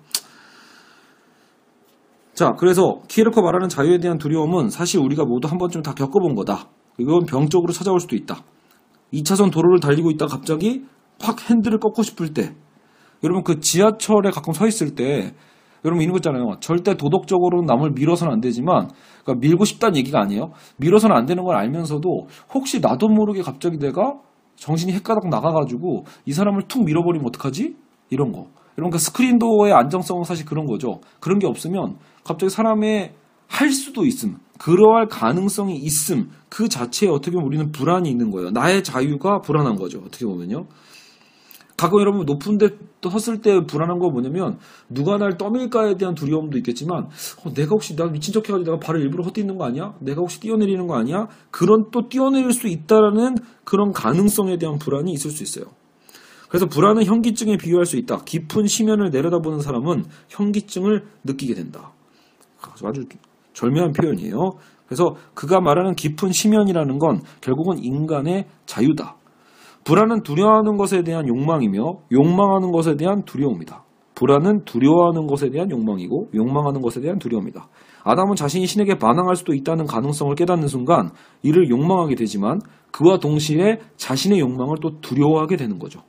자, 그래서 키에르케고르가 말하는 자유에 대한 두려움은 사실 우리가 모두 한 번쯤 다 겪어본 거다. 이건 병적으로 찾아올 수도 있다. 2차선 도로를 달리고 있다가 갑자기 확 핸들을 꺾고 싶을 때, 여러분 그 지하철에 가끔 서 있을 때 여러분 이런 거 있잖아요. 절대 도덕적으로 남을 밀어서는 안 되지만, 그러니까 밀고 싶다는 얘기가 아니에요. 밀어서는 안 되는 걸 알면서도 혹시 나도 모르게 갑자기 내가 정신이 헷가닥 나가가지고 이 사람을 툭 밀어버리면 어떡하지? 이런 거. 여러분 그 스크린도어의 안정성은 사실 그런 거죠. 그런 게 없으면 갑자기 사람의 할 수도 있음, 그러할 가능성이 있음, 그 자체에 어떻게 보면 우리는 불안이 있는 거예요. 나의 자유가 불안한 거죠. 어떻게 보면요. 가끔 여러분 높은 데 섰을 때 불안한 거 뭐냐면 누가 날 떠밀까에 대한 두려움도 있겠지만 내가 혹시 나 미친 척 해가지고 내가 발을 일부러 헛디는 거 아니야? 내가 혹시 뛰어내리는 거 아니야? 그런 또 뛰어내릴 수 있다라는 그런 가능성에 대한 불안이 있을 수 있어요. 그래서 불안은 현기증에 비유할 수 있다. 깊은 심연을 내려다보는 사람은 현기증을 느끼게 된다. 아주 절묘한 표현이에요. 그래서 그가 말하는 깊은 심연이라는 건 결국은 인간의 자유다. 불안은 두려워하는 것에 대한 욕망이며 욕망하는 것에 대한 두려움이다. 불안은 두려워하는 것에 대한 욕망이고 욕망하는 것에 대한 두려움이다. 아담은 자신이 신에게 반항할 수도 있다는 가능성을 깨닫는 순간 이를 욕망하게 되지만 그와 동시에 자신의 욕망을 또 두려워하게 되는 거죠.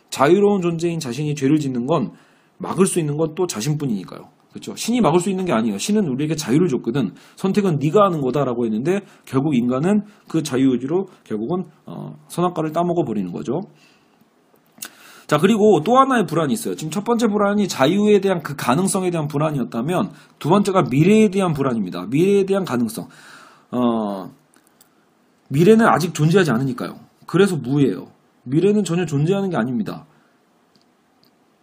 자유로운 존재인 자신이 죄를 짓는 건 막을 수 있는 건 또 자신뿐이니까요. 그렇죠? 신이 막을 수 있는 게 아니에요. 신은 우리에게 자유를 줬거든. 선택은 네가 하는 거다라고 했는데 결국 인간은 그 자유의지로 결국은 선악과를 따먹어 버리는 거죠. 자, 그리고 또 하나의 불안이 있어요. 지금 첫 번째 불안이 자유에 대한 그 가능성에 대한 불안이었다면 두 번째가 미래에 대한 불안입니다. 미래에 대한 가능성. 미래는 아직 존재하지 않으니까요. 그래서 무예요. 미래는 전혀 존재하는 게 아닙니다.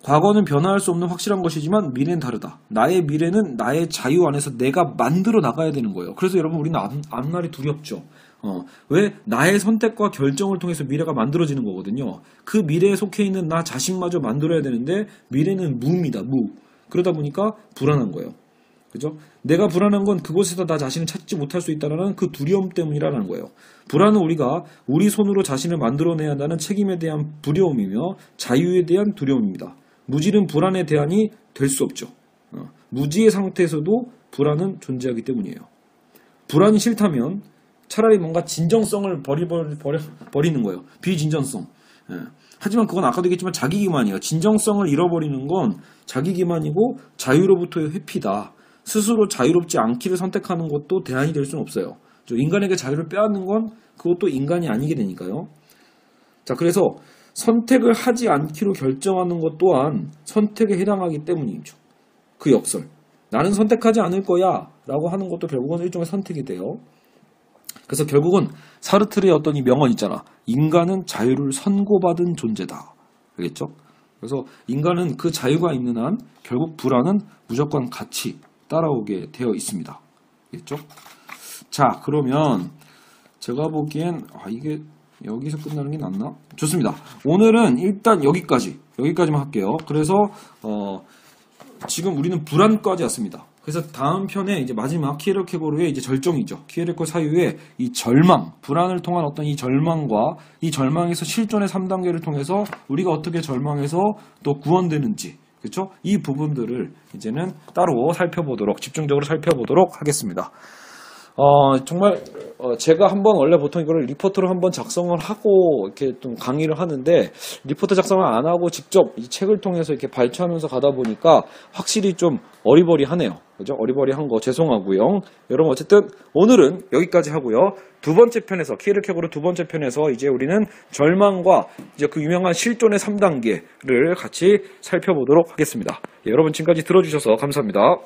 과거는 변화할 수 없는 확실한 것이지만 미래는 다르다. 나의 미래는 나의 자유 안에서 내가 만들어 나가야 되는 거예요. 그래서 여러분 우리는 앞날이 두렵죠. 왜? 나의 선택과 결정을 통해서 미래가 만들어지는 거거든요. 그 미래에 속해 있는 나 자신마저 만들어야 되는데 미래는 무입니다. 무. 그러다 보니까 불안한 거예요. 그죠? 내가 불안한 건 그곳에서 나 자신을 찾지 못할 수 있다는 그 두려움 때문이라는 거예요. 불안은 우리가 우리 손으로 자신을 만들어내야 한다는 책임에 대한 두려움이며 자유에 대한 두려움입니다. 무지는 불안의 대안이 될 수 없죠. 무지의 상태에서도 불안은 존재하기 때문이에요. 불안이 싫다면 차라리 뭔가 진정성을 버리는 거예요. 비진정성. 하지만 그건 아까도 얘기했지만 자기 기만이에요. 진정성을 잃어버리는 건 자기 기만이고 자유로부터의 회피다. 스스로 자유롭지 않기를 선택하는 것도 대안이 될 수는 없어요. 인간에게 자유를 빼앗는 건 그것도 인간이 아니게 되니까요. 자, 그래서 선택을 하지 않기로 결정하는 것 또한 선택에 해당하기 때문이죠. 그 역설. 나는 선택하지 않을 거야 라고 하는 것도 결국은 일종의 선택이 돼요. 그래서 결국은 사르트르의 어떤 이 명언 있잖아. 인간은 자유를 선고받은 존재다. 알겠죠? 그래서 인간은 그 자유가 있는 한 결국 불안은 무조건 같이 따라오게 되어 있습니다. 알겠죠? 자, 그러면 제가 보기엔 이게 여기서 끝나는 게 낫나? 좋습니다. 오늘은 일단 여기까지만 할게요. 그래서 지금 우리는 불안까지 왔습니다. 그래서 다음 편에 이제 마지막 키에르케고르의 이제 절정이죠. 키에르케고르 사유의 이 절망, 불안을 통한 어떤 이 절망과 이 절망에서 실존의 3단계를 통해서 우리가 어떻게 절망해서 또 구원되는지, 그렇죠? 이 부분들을 이제는 따로 집중적으로 살펴보도록 하겠습니다. 정말 제가 한번 원래 보통 이거를 리포트로 한번 작성을 하고 이렇게 좀 강의를 하는데 리포트 작성을 안 하고 직접 이 책을 통해서 이렇게 발췌하면서 가다 보니까 확실히 좀 어리버리하네요. 그죠? 어리버리한 거 죄송하고요. 여러분 어쨌든 오늘은 여기까지 하고요. 두 번째 편에서 키에르케고르 두 번째 편에서 이제 우리는 절망과 이제 그 유명한 실존의 3단계를 같이 살펴보도록 하겠습니다. 예, 여러분 지금까지 들어주셔서 감사합니다.